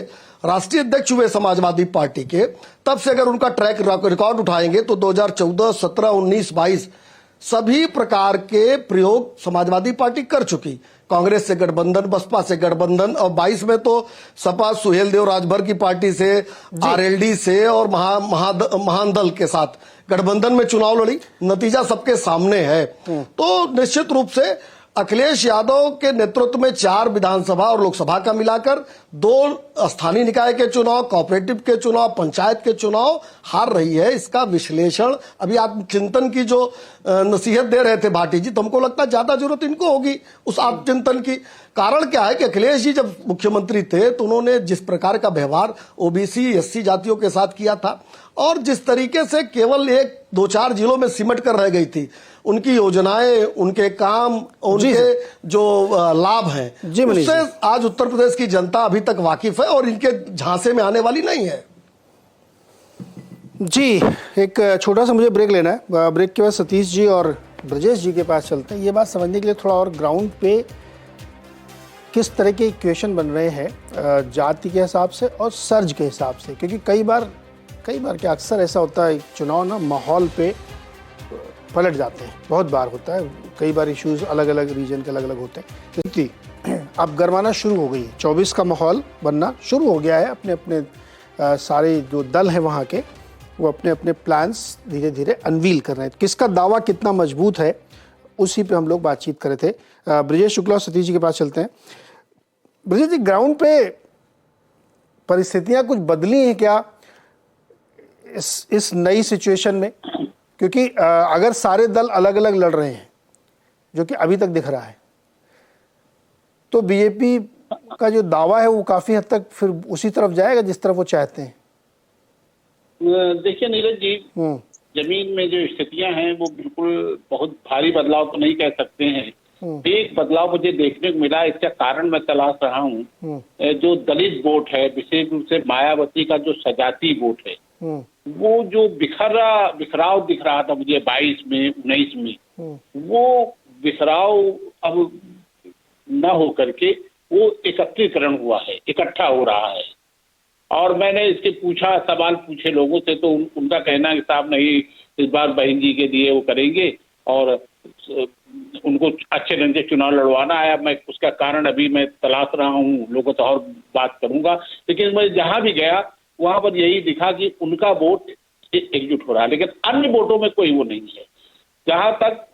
राष्ट्रीय अध्यक्ष हुए समाजवादी पार्टी के, तब से अगर उनका ट्रैक रिकॉर्ड उठाएंगे तो 2014, 17, 19, 22 सभी प्रकार के प्रयोग समाजवादी पार्टी कर चुकी। कांग्रेस से गठबंधन, बसपा से गठबंधन, और 22 में तो सपा सुहेल देव राजभर की पार्टी से, आरएलडी से और महान दल के साथ गठबंधन में चुनाव लड़ी। नतीजा सबके सामने है। तो निश्चित रूप से अखिलेश यादव के नेतृत्व में 4 विधानसभा और लोकसभा का मिलाकर 2 स्थानीय निकाय के चुनाव, कोऑपरेटिव के चुनाव, पंचायत के चुनाव हार रही है। इसका विश्लेषण अभी आत्मचिंतन की जो नसीहत दे रहे थे भाटी जी, तो हमको लगता है ज्यादा जरूरत इनको होगी उस आत्मचिंतन की। कारण क्या है कि अखिलेश जी जब मुख्यमंत्री थे तो उन्होंने जिस प्रकार का व्यवहार ओबीसी, एससी जातियों के साथ किया था, और जिस तरीके से केवल 1-2-4 जिलों में सिमट कर रह गई थी उनकी योजनाएं, उनके काम, उनके जो लाभ हैं, उससे आज उत्तर प्रदेश की जनता अभी तक वाकिफ है और इनके झांसे में आने वाली नहीं है।
जी, एक छोटा सा मुझे ब्रेक लेना है। ब्रेक के बाद सतीश जी और ब्रजेश जी के पास चलते हैं, ये बात समझने के लिए थोड़ा और ग्राउंड पे किस तरह के इक्वेशन बन रहे हैं जाति के हिसाब से और सर्ज के हिसाब से, क्योंकि कई बार क्या अक्सर ऐसा होता है चुनाव ना माहौल पे पलट जाते हैं, बहुत बार होता है। कई बार इश्यूज अलग अलग रीजन के अलग अलग होते हैं। अब गरमाना शुरू हो गई है, 24 का माहौल बनना शुरू हो गया है। अपने अपने सारे जो दल हैं वहाँ के, वो अपने अपने प्लान्स धीरे धीरे अनवील कर रहे हैं। किसका दावा कितना मजबूत है उसी पे हम लोग बातचीत कर रहे थे। ब्रजेश शुक्ला और सतीश जी के पास चलते हैं। ब्रजेश जी, ग्राउंड पे परिस्थितियाँ कुछ बदली हैं क्या इस नई सिचुएशन में? क्योंकि अगर सारे दल अलग अलग लड़ रहे हैं, जो कि अभी तक दिख रहा है, तो बीजेपी का जो दावा है वो काफी हद तक फिर उसी तरफ जाएगा जिस तरफ वो चाहते हैं।
देखिए नीरज जी, जमीन में जो स्थितियां हैं वो बिल्कुल बहुत भारी बदलाव तो नहीं कह सकते हैं। एक बदलाव मुझे देखने को मिला, इसका कारण मैं तलाश रहा हूँ। जो दलित वोट है, विशेष रूप से मायावती का जो सजाती वोट है, वो जो बिखराव दिख रहा था मुझे 22 में, 19 में, वो बिखराव अब न हो करके वो एकत्रीकरण हुआ है, इकट्ठा हो रहा है। और मैंने इसके सवाल पूछे लोगों से, तो उनका कहना है कि साहब नहीं, इस बार बहन जी के लिए वो करेंगे और उनको अच्छे ढंग से चुनाव लड़वाना है। मैं उसका कारण अभी मैं तलाश रहा हूँ, लोगों तो और बात करूंगा। लेकिन मैं जहां भी गया वहां पर यही दिखा कि उनका वोट एकजुट हो रहा है, लेकिन अन्य वोटों में कोई वो नहीं है। जहां तक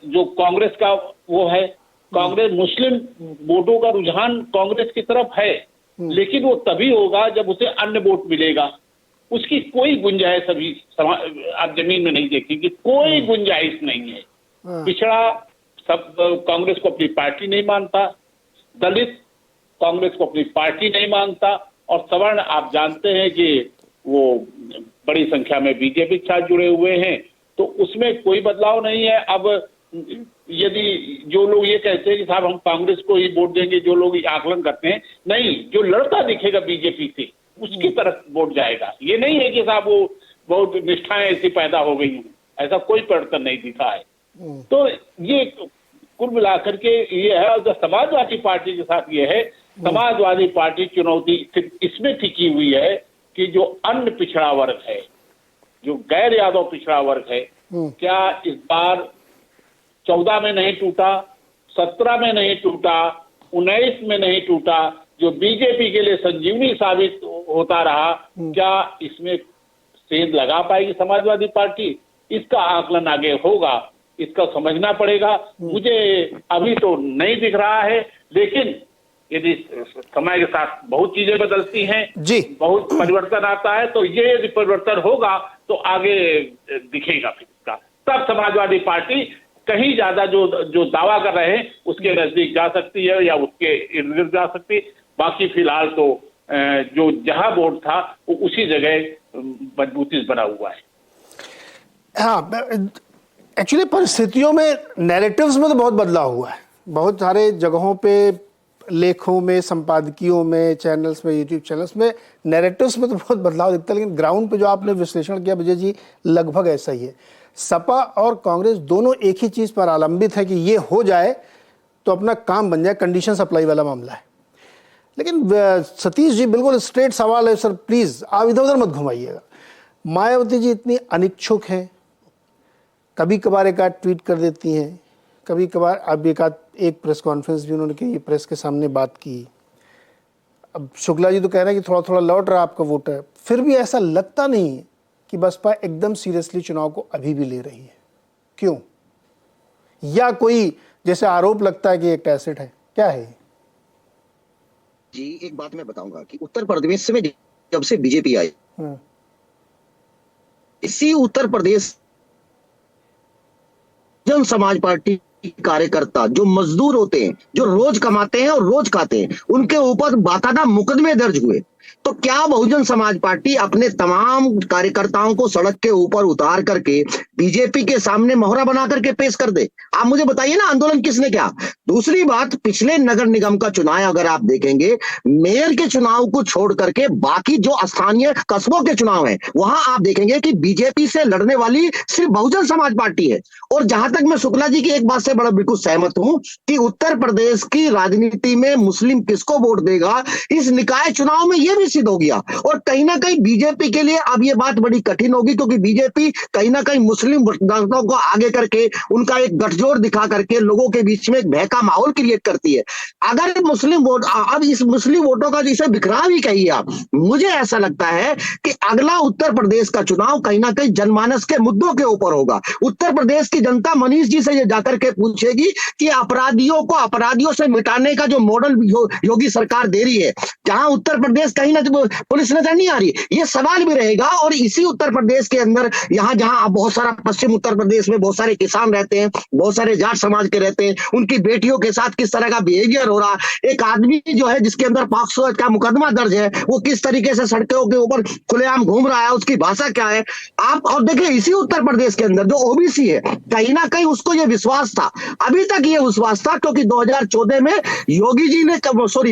जो कांग्रेस का वो है, कांग्रेस मुस्लिम वोटों का रुझान कांग्रेस की तरफ है, लेकिन वो तभी होगा जब उसे अन्य वोट मिलेगा। उसकी कोई गुंजाइश अभी आप जमीन में नहीं देखेंगे, कोई गुंजाइश नहीं है। पिछड़ा सब कांग्रेस को अपनी पार्टी नहीं मानता, दलित कांग्रेस को अपनी पार्टी नहीं मानता, और सवर्ण आप जानते हैं कि वो बड़ी संख्या में बीजेपी के साथ जुड़े हुए हैं, तो उसमें कोई बदलाव नहीं है। अब यदि जो लोग ये कहते हैं कि साहब हम कांग्रेस को ही वोट देंगे, जो लोग आकलन करते हैं, नहीं, जो लड़का दिखेगा बीजेपी से उसकी तरफ वोट जाएगा। ये नहीं है कि साहब वो बहुत निष्ठाएं ऐसी पैदा हो गई हैं, ऐसा कोई परिवर्तन नहीं दिखा है। तो ये कुल मिलाकर के ये है। और जो समाजवादी पार्टी के साथ ये है, समाजवादी पार्टी चुनौती इसमें टिकी हुई है कि जो अन्य पिछड़ा वर्ग है, जो गैर यादव पिछड़ा वर्ग है, क्या इस बार 14 में नहीं टूटा, 17 में नहीं टूटा, 19 में नहीं टूटा, जो बीजेपी के लिए संजीवनी साबित होता रहा, क्या इसमें सेंध लगा पाएगी समाजवादी पार्टी? इसका आकलन आगे होगा, इसका समझना पड़ेगा। मुझे अभी तो नहीं दिख रहा है, लेकिन यदि समय के साथ बहुत चीजें बदलती हैं
जी,
बहुत परिवर्तन आता है, तो ये यदि परिवर्तन होगा तो आगे दिखेगा फिर इसका। तब समाजवादी पार्टी कहीं ज्यादा जो दावा कर रहे हैं उसके नजदीक जा सकती है या उसके इर्द गिर्द जा सकती है। बाकी फिलहाल तो जो जहां वोट था वो उसी जगह मजबूती से बना हुआ है।
हाँ, एक्चुअली परिस्थितियों में, नैरेटिव्स में तो बहुत बदलाव हुआ है। बहुत सारे जगहों पे, लेखों में, संपादकीयों में, चैनल्स में, यूट्यूब चैनल्स में, नैरेटिव्स में तो बहुत बदलाव दिखता है, लेकिन ग्राउंड पे जो आपने विश्लेषण किया विजय जी, लगभग ऐसा ही है। सपा और कांग्रेस दोनों एक ही चीज़ पर आलंबित है कि ये हो जाए तो अपना काम बन जाए, कंडीशन सप्लाई वाला मामला है। लेकिन सतीश जी, बिल्कुल स्ट्रेट सवाल है सर, प्लीज़ आप इधर उधर मत घुमाइएगा। मायावती जी इतनी अनिच्छुक हैं, कभी कभार एक आध ट्वीट कर देती हैं, कभी कभार अब एक प्रेस कॉन्फ्रेंस भी उन्होंने की, प्रेस के सामने बात की। अब शुक्ला जी तो कह रहे हैं कि थोड़ा थोड़ा लौट रहा है आपका वोट है, फिर भी ऐसा लगता नहीं है कि बसपा एकदम सीरियसली चुनाव को अभी भी ले रही है। क्यों? या कोई जैसे आरोप लगता है कि एक एसेट है, क्या है
जी? एक बात मैं बताऊंगा कि उत्तर प्रदेश में जब से बीजेपी आई, इसी उत्तर प्रदेश जन समाज पार्टी कार्यकर्ता, जो मजदूर होते हैं, जो रोज कमाते हैं और रोज खाते हैं, उनके ऊपर बाकायदा मुकदमे दर्ज हुए। तो क्या बहुजन समाज पार्टी अपने तमाम कार्यकर्ताओं को सड़क के ऊपर उतार करके बीजेपी के सामने मोहरा बना करके पेश कर दे? आप मुझे बताइए ना, आंदोलन किसने किया? दूसरी बात, पिछले नगर निगम का चुनाव अगर आप देखेंगे, मेयर के चुनाव को छोड़ करके बाकी जो स्थानीय कस्बों के चुनाव है, वहां आप देखेंगे कि बीजेपी से लड़ने वाली सिर्फ बहुजन समाज पार्टी है। और जहां तक मैं शुक्ला जी की एक बात से बड़ा बिल्कुल सहमत हूं कि उत्तर प्रदेश की राजनीति में मुस्लिम किसको वोट देगा, इस निकाय चुनाव में यह भी सिद्ध हो गया। और कहीं ना कहीं बीजेपी के लिए अब यह बात बड़ी कठिन होगी, क्योंकि बीजेपी कहीं ना कहीं मुस्लिम मतदाताओं को आगे करके उनका एक गठजोड़ दिखा करके लोगों के बीच में एक भय का माहौल क्रिएट करती है। अगर मुस्लिम वोट, अब इस मुस्लिम वोटों का जिसे बिखराव ही कहिए आप, मुझे ऐसा लगता है कि अगला उत्तर प्रदेश का चुनाव कहीं ना कहीं जनमानस के मुद्दों के ऊपर होगा। उत्तर प्रदेश की जनता मनीष जी से ये जाकर के पूछेगी कि अपराधियों को अपराधियों से मिटाने का जो मॉडल योगी सरकार दे रही है, जहां उत्तर प्रदेश कहीं ना पुलिस नजर नहीं आ रही, ये सवाल भी रहेगा। और इसी उत्तर प्रदेश के अंदर यहाँ जहां बहुत सारा पश्चिम उत्तर प्रदेश में बहुत सारे किसान रहते हैं, बहुत सारे जाट समाज के रहते हैं, उनकी बेटियों के साथ किस तरह का बिहेवियर हो रहा, एक आदमी जो है जिसके अंदर पॉक्सो का मुकदमा दर्ज है, वो किस तरीके से सड़कों के ऊपर खुलेआम घूम रहा है, उसकी भाषा क्या है आप। और देखिए इसी उत्तर प्रदेश के अंदर जो ओबीसी है, कहीं ना कहीं उसको ये विश्वास था, अभी तक ये विश्वास था, क्योंकि 2014 में योगी जी ने,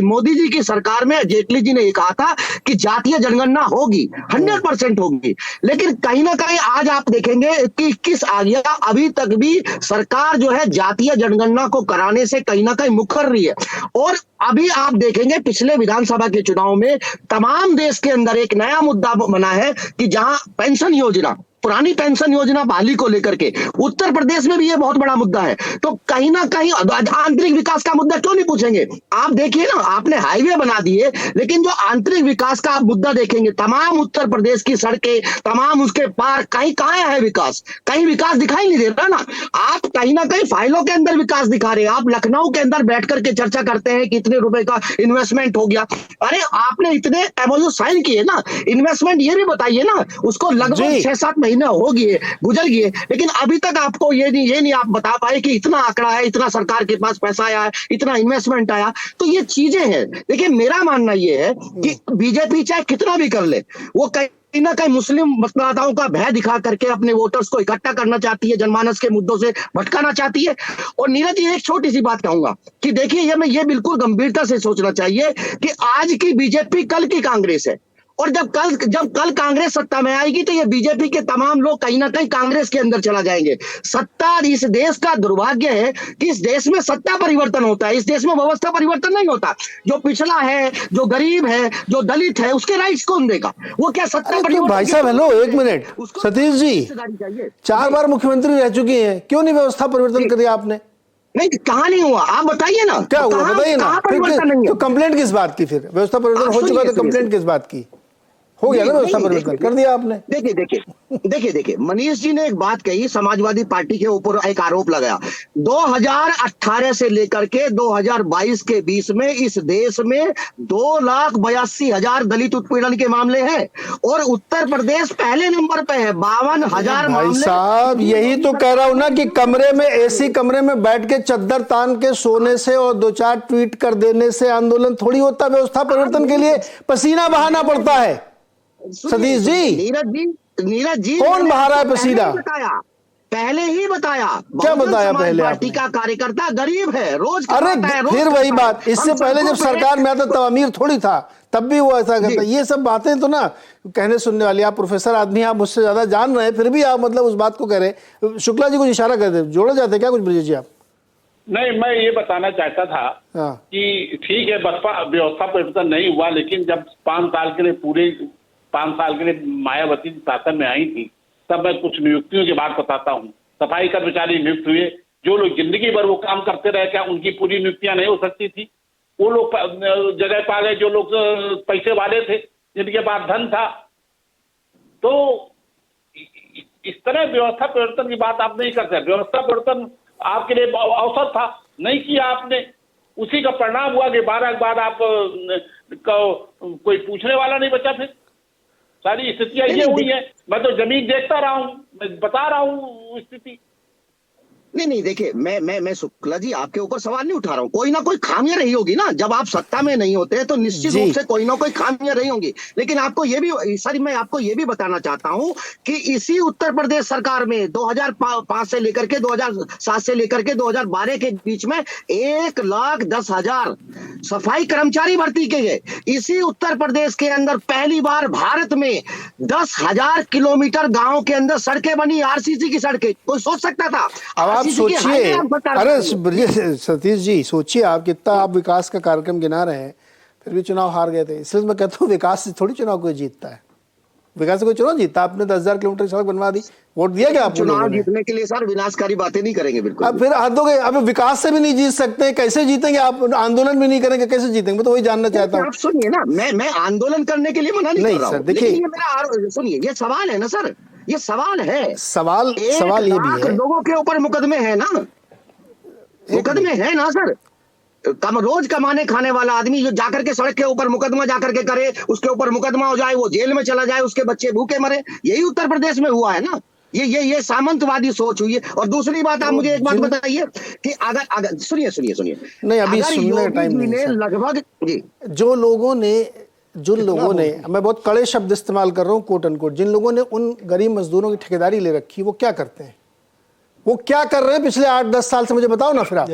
मोदी जी की सरकार में जेटली जी ने ये कहा था कि जातीय जनगणना होगी, 100% होगी। लेकिन कहीं ना कहीं आज आप देखेंगे कि 21 आ गया, अभी तक भी सरकार जो है जातीय जनगणना को कराने से कहीं ना कहीं मुकर रही है। और अभी आप देखेंगे पिछले विधानसभा के चुनाव में तमाम देश के अंदर एक नया मुद्दा बना है कि जहां पेंशन योजना, पुरानी पेंशन योजना बहाली को लेकर के उत्तर प्रदेश में भी ये बहुत बड़ा मुद्दा है। तो कहीं ना कहीं आंतरिक विकास का मुद्दा क्यों नहीं पूछेंगे? आप देखिए ना, आपने हाईवे बना दिए, लेकिन जो आंतरिक विकास का आप मुद्दा देखेंगे, तमाम उत्तर प्रदेश की सड़कें, तमाम उसके पार, कहीं कहाँ है विकास? कहीं विकास दिखाई नहीं दे रहा ना। आप कहीं ना कहीं फाइलों के अंदर विकास दिखा रहे हैं। आप लखनऊ के अंदर बैठ करके चर्चा करते हैं कि इतने रुपए का इन्वेस्टमेंट हो गया। अरे आपने इतने एमओयू साइन किए ना, इन्वेस्टमेंट ये भी बताइए ना, उसको लगभग 6-7 महीने हो गए, गुजर गए, लेकिन अभी तक आपको ये नहीं आप बता पाए कि इतना आंकड़ा है, इतना सरकार के पास पैसा आया है, इतना इन्वेस्टमेंट आया। तो ये चीजें हैं। देखिए मेरा मानना ये है कि बीजेपी चाहे कितना भी कर ले, वो कहीं ना कहीं मुस्लिम मतदाताओं का भय दिखा करके अपने वोटर्स को इकट्ठा करना चाहती है, जनमानस के मुद्दों से भटकाना चाहती है। और नीरज जी, एक छोटी सी बात कहूंगा कि देखिए ये बिल्कुल गंभीरता से सोचना चाहिए कि आज की बीजेपी कल की कांग्रेस है, और जब कल कांग्रेस सत्ता में आएगी तो ये बीजेपी के तमाम लोग कहीं ना कहीं कांग्रेस के अंदर चला जाएंगे। सत्ता, इस देश का दुर्भाग्य है कि इस देश में सत्ता परिवर्तन होता है, इस देश में व्यवस्था परिवर्तन नहीं होता। जो पिछड़ा है, जो गरीब है, जो दलित है, उसके राइट्स कौन देगा? वो क्या सत्ता परिवर्तन?
भाई साहब हेलो, एक मिनट, सतीश जी 4 बार मुख्यमंत्री रह चुकी हैं, क्यों नहीं व्यवस्था परिवर्तन कर दिया आपने?
नहीं, कहाँ नहीं हुआ, आप बताइए ना
क्या हुआ, बताइए ना। तो कंप्लेंट किस बात की, फिर व्यवस्था परिवर्तन हो चुका तो कंप्लेंट किस बात की? हो गया ना व्यवस्था परिवर्तन, कर दिया आपने।
देखिए मनीष जी ने एक बात कही, समाजवादी पार्टी के ऊपर एक आरोप लगाया। 2018 से लेकर के 2022 के बीच में इस देश में 2,82,000 दलित उत्पीड़न के मामले हैं और उत्तर प्रदेश पहले नंबर पे है, 52,000
भाई
मामले।
साहब यही तो कह रहा हूं ना कि कमरे में, एसी कमरे में बैठ के चद्दर तान के सोने से और 2-4 ट्वीट कर देने से आंदोलन थोड़ी होता। व्यवस्था परिवर्तन के लिए पसीना बहाना पड़ता है। सतीश जी,
नीरज जी
कौन बहा रहा है पसीना?
पहले ही बताया।
क्या बताया पहले?
पार्टी का कार्यकर्ता गरीब है, रोज
अरे फिर वही बात, इससे पहले जब सरकार में आता तब अमीर थोड़ी था, तब भी वो ऐसा करता। ये सब बातें तो ना कहने सुनने वाली। आप प्रोफेसर आदमी, आप मुझसे ज्यादा जान रहे हैं, फिर भी आप मतलब उस बात को कह रहे। शुक्ला जी कुछ इशारा करते, जोड़े जाते क्या कुछ ब्रजेश जी आप?
नहीं, मैं ये बताना चाहता था कि ठीक है बसपा व्यवस्था परिवर्तन नहीं हुआ, लेकिन जब 5 साल के लिए 5 साल के लिए मायावती शासन में आई थी, तब मैं कुछ नियुक्तियों की बात बताता हूँ। सफाई कर्मचारी नियुक्त हुए, जो लोग जिंदगी भर वो काम करते रहे, क्या उनकी पूरी नियुक्तियां नहीं हो सकती थी? वो लोग जगह पा गए जो लोग पैसे वाले थे, जिनके पास धन था। तो इस तरह व्यवस्था परिवर्तन की बात आप नहीं करते। व्यवस्था परिवर्तन आपके लिए अवसर था, नहीं किया आपने, उसी का परिणाम हुआ कि 12 के बाद आप कोई पूछने वाला नहीं बचा। फिर सारी स्थितियां ये हुई है। मैं तो जमीन देखता रहा हूं, मैं बता रहा हूं स्थिति।
नहीं देखिए, मैं शुक्ला जी आपके ऊपर सवाल नहीं उठा रहा हूँ। कोई ना कोई खामियां रही होगी ना, जब आप सत्ता में नहीं होते तो निश्चित रूप से कोई ना कोई खामियां रही होंगी। लेकिन आपको ये भी मैं आपको ये भी बताना चाहता हूँ कि इसी उत्तर प्रदेश सरकार में 2005 से लेकर के 2007 से लेकर के 2012 के बीच में 1,10,000 सफाई कर्मचारी भर्ती किए गए। इसी उत्तर प्रदेश के अंदर पहली बार भारत में 10,000 किलोमीटर गाँव के अंदर सड़कें बनी, RCC की सड़कें। कोई सोच सकता था?
आप सोचिए, अरे सतीश जी सोचिए, आप कितना आप विकास का कार्यक्रम गिना रहे हैं, फिर भी चुनाव हार गए थे। इसलिए मैं कहता हूँ विकास से थोड़ी चुनाव कोई जीतता है। विकास से कोई चुनाव जीतता? आपने 10,000 किलोमीटर की सड़क बनवा दी, वोट दिया क्या आपने?
चुनाव जीतने के लिए सर विनाशकारी बातें नहीं करेंगे बिल्कुल।
अब फिर हद हो गई। अब विकास से भी नहीं जीत सकते, कैसे जीतेंगे? आप आंदोलन भी नहीं करेंगे, कैसे जीतेंगे? मैं तो वही जानना चाहता हूँ।
आप सुनिए ना, मैं आंदोलन करने के लिए मना नहीं कर रहा हूँ।
देखिए
सुनिए, ये सवाल है ना सर, ये सवाल है।
सवाल ये भी है,
लोगों के ऊपर मुकदमे है ना, मुकदमे है ना सर। रोज कमाने खाने वाला आदमी जो जाकर के सड़क के ऊपर मुकदमा जाकर के करे, उसके ऊपर मुकदमा हो जाए, वो जेल में चला जाए, उसके बच्चे भूखे मरे, यही उत्तर प्रदेश में हुआ है ना। ये सामंतवादी सोच हुई है। और दूसरी बात, आप मुझे एक बात बताइए कि अगर सुनिए
नहीं, अभी सुनने का टाइम नहीं है।
लगभग
जो लोगों ने मैं बहुत कड़े शब्द इस्तेमाल कर रहा हूँ, कोट अनकोट, जिन लोगों ने उन गरीब मजदूरों की ठेकेदारी ले रखी, वो क्या करते हैं? वो क्या कर रहे हैं पिछले 8-10 साल से? मुझे बताओ ना फिर आप।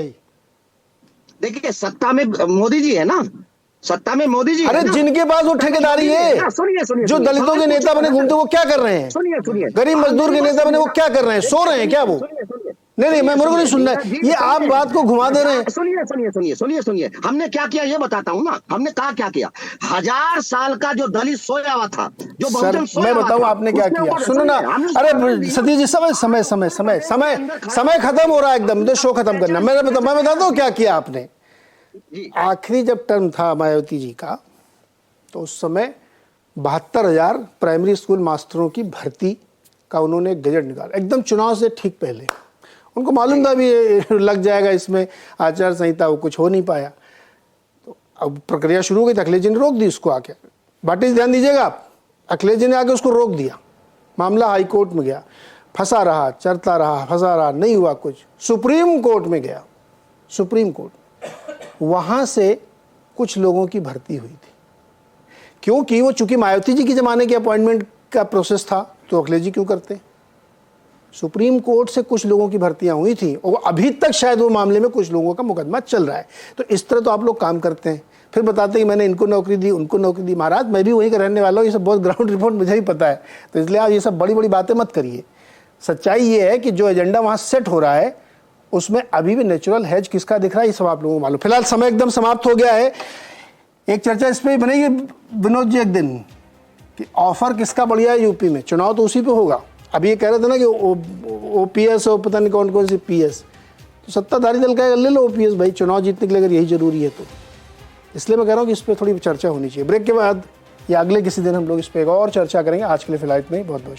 देखिए, सत्ता में मोदी जी है ना, सत्ता में मोदी जी।
अरे जिनके पास वो ठेकेदारी है,
सुनिए,
जो दलितों के नेता बने घूमते, वो क्या कर रहे हैं?
सुनिए,
गरीब मजदूर के नेता बने, वो क्या कर रहे हैं? सो रहे हैं क्या वो? नहीं, मैं मेरे को नहीं सुनना है, ये आप बात को घुमा दे रहे हैं।
सुनिए, हमने क्या किया ये बताता हूँ ना। हमने क्या किया? 1000 साल का जो दलित सोया हुआ था, जो बहुजन सोया,
मैं बताऊं आपने क्या किया? सुनो ना, अरे सतीश जी, समय खत्म हो रहा है एकदम, तो शो खत्म करना। मैं बताता हूँ क्या किया आपने। आखिरी जब टर्म था मायावती जी का, तो उस समय 72,000 प्राइमरी स्कूल मास्टरों की भर्ती का उन्होंने गजट निकाला, एकदम चुनाव से ठीक पहले। उनको मालूम था भी ये लग जाएगा इसमें आचार संहिता, वो कुछ हो नहीं पाया। तो अब प्रक्रिया शुरू हो गई, अखिलेश जी ने रोक दी उसको आके। भाटी ध्यान दीजिएगा आप, अखिलेश जी ने आके उसको रोक दिया। मामला हाई कोर्ट में गया, फंसा रहा, चलता रहा, फंसा रहा, नहीं हुआ कुछ। सुप्रीम कोर्ट में गया, सुप्रीम कोर्ट, वहाँ से कुछ लोगों की भर्ती हुई थी, क्योंकि वो चूंकि मायावती जी के ज़माने के अपॉइंटमेंट का प्रोसेस था, तो अखिलेश जी क्यों करते? सुप्रीम कोर्ट से कुछ लोगों की भर्तियां हुई थी और अभी तक शायद वो मामले में कुछ लोगों का मुकदमा चल रहा है। तो इस तरह तो आप लोग काम करते हैं, फिर बताते हैं कि मैंने इनको नौकरी दी, उनको नौकरी दी। महाराज, मैं भी वहीं का रहने वाला हूँ, ये सब बहुत ग्राउंड रिपोर्ट मुझे भी पता है, तो इसलिए आप ये सब बड़ी बड़ी बातें मत करिए। सच्चाई ये है कि जो एजेंडा वहाँ सेट हो रहा है, उसमें अभी भी नेचुरल हैज किसका दिख रहा है, ये सब आप लोगों को मालूम। फिलहाल समय एकदम समाप्त हो गया है। एक चर्चा इस पर ही बनेगी विनोद जी एक दिन, कि ऑफर किसका बढ़िया है यूपी में, चुनाव तो उसी पे होगा। अभी ये कह रहे थे ना कि OPS और पता नहीं कौन कौन सी PS, तो सत्ताधारी दल का ले लो ओपीएस भाई, चुनाव जीतने के लिए अगर यही जरूरी है तो। इसलिए मैं कह रहा हूँ कि इस पर थोड़ी चर्चा होनी चाहिए। ब्रेक के बाद या अगले किसी दिन हम लोग इस पर और चर्चा करेंगे। आज के लिए फिलहाल इतना ही। बहुत बहुत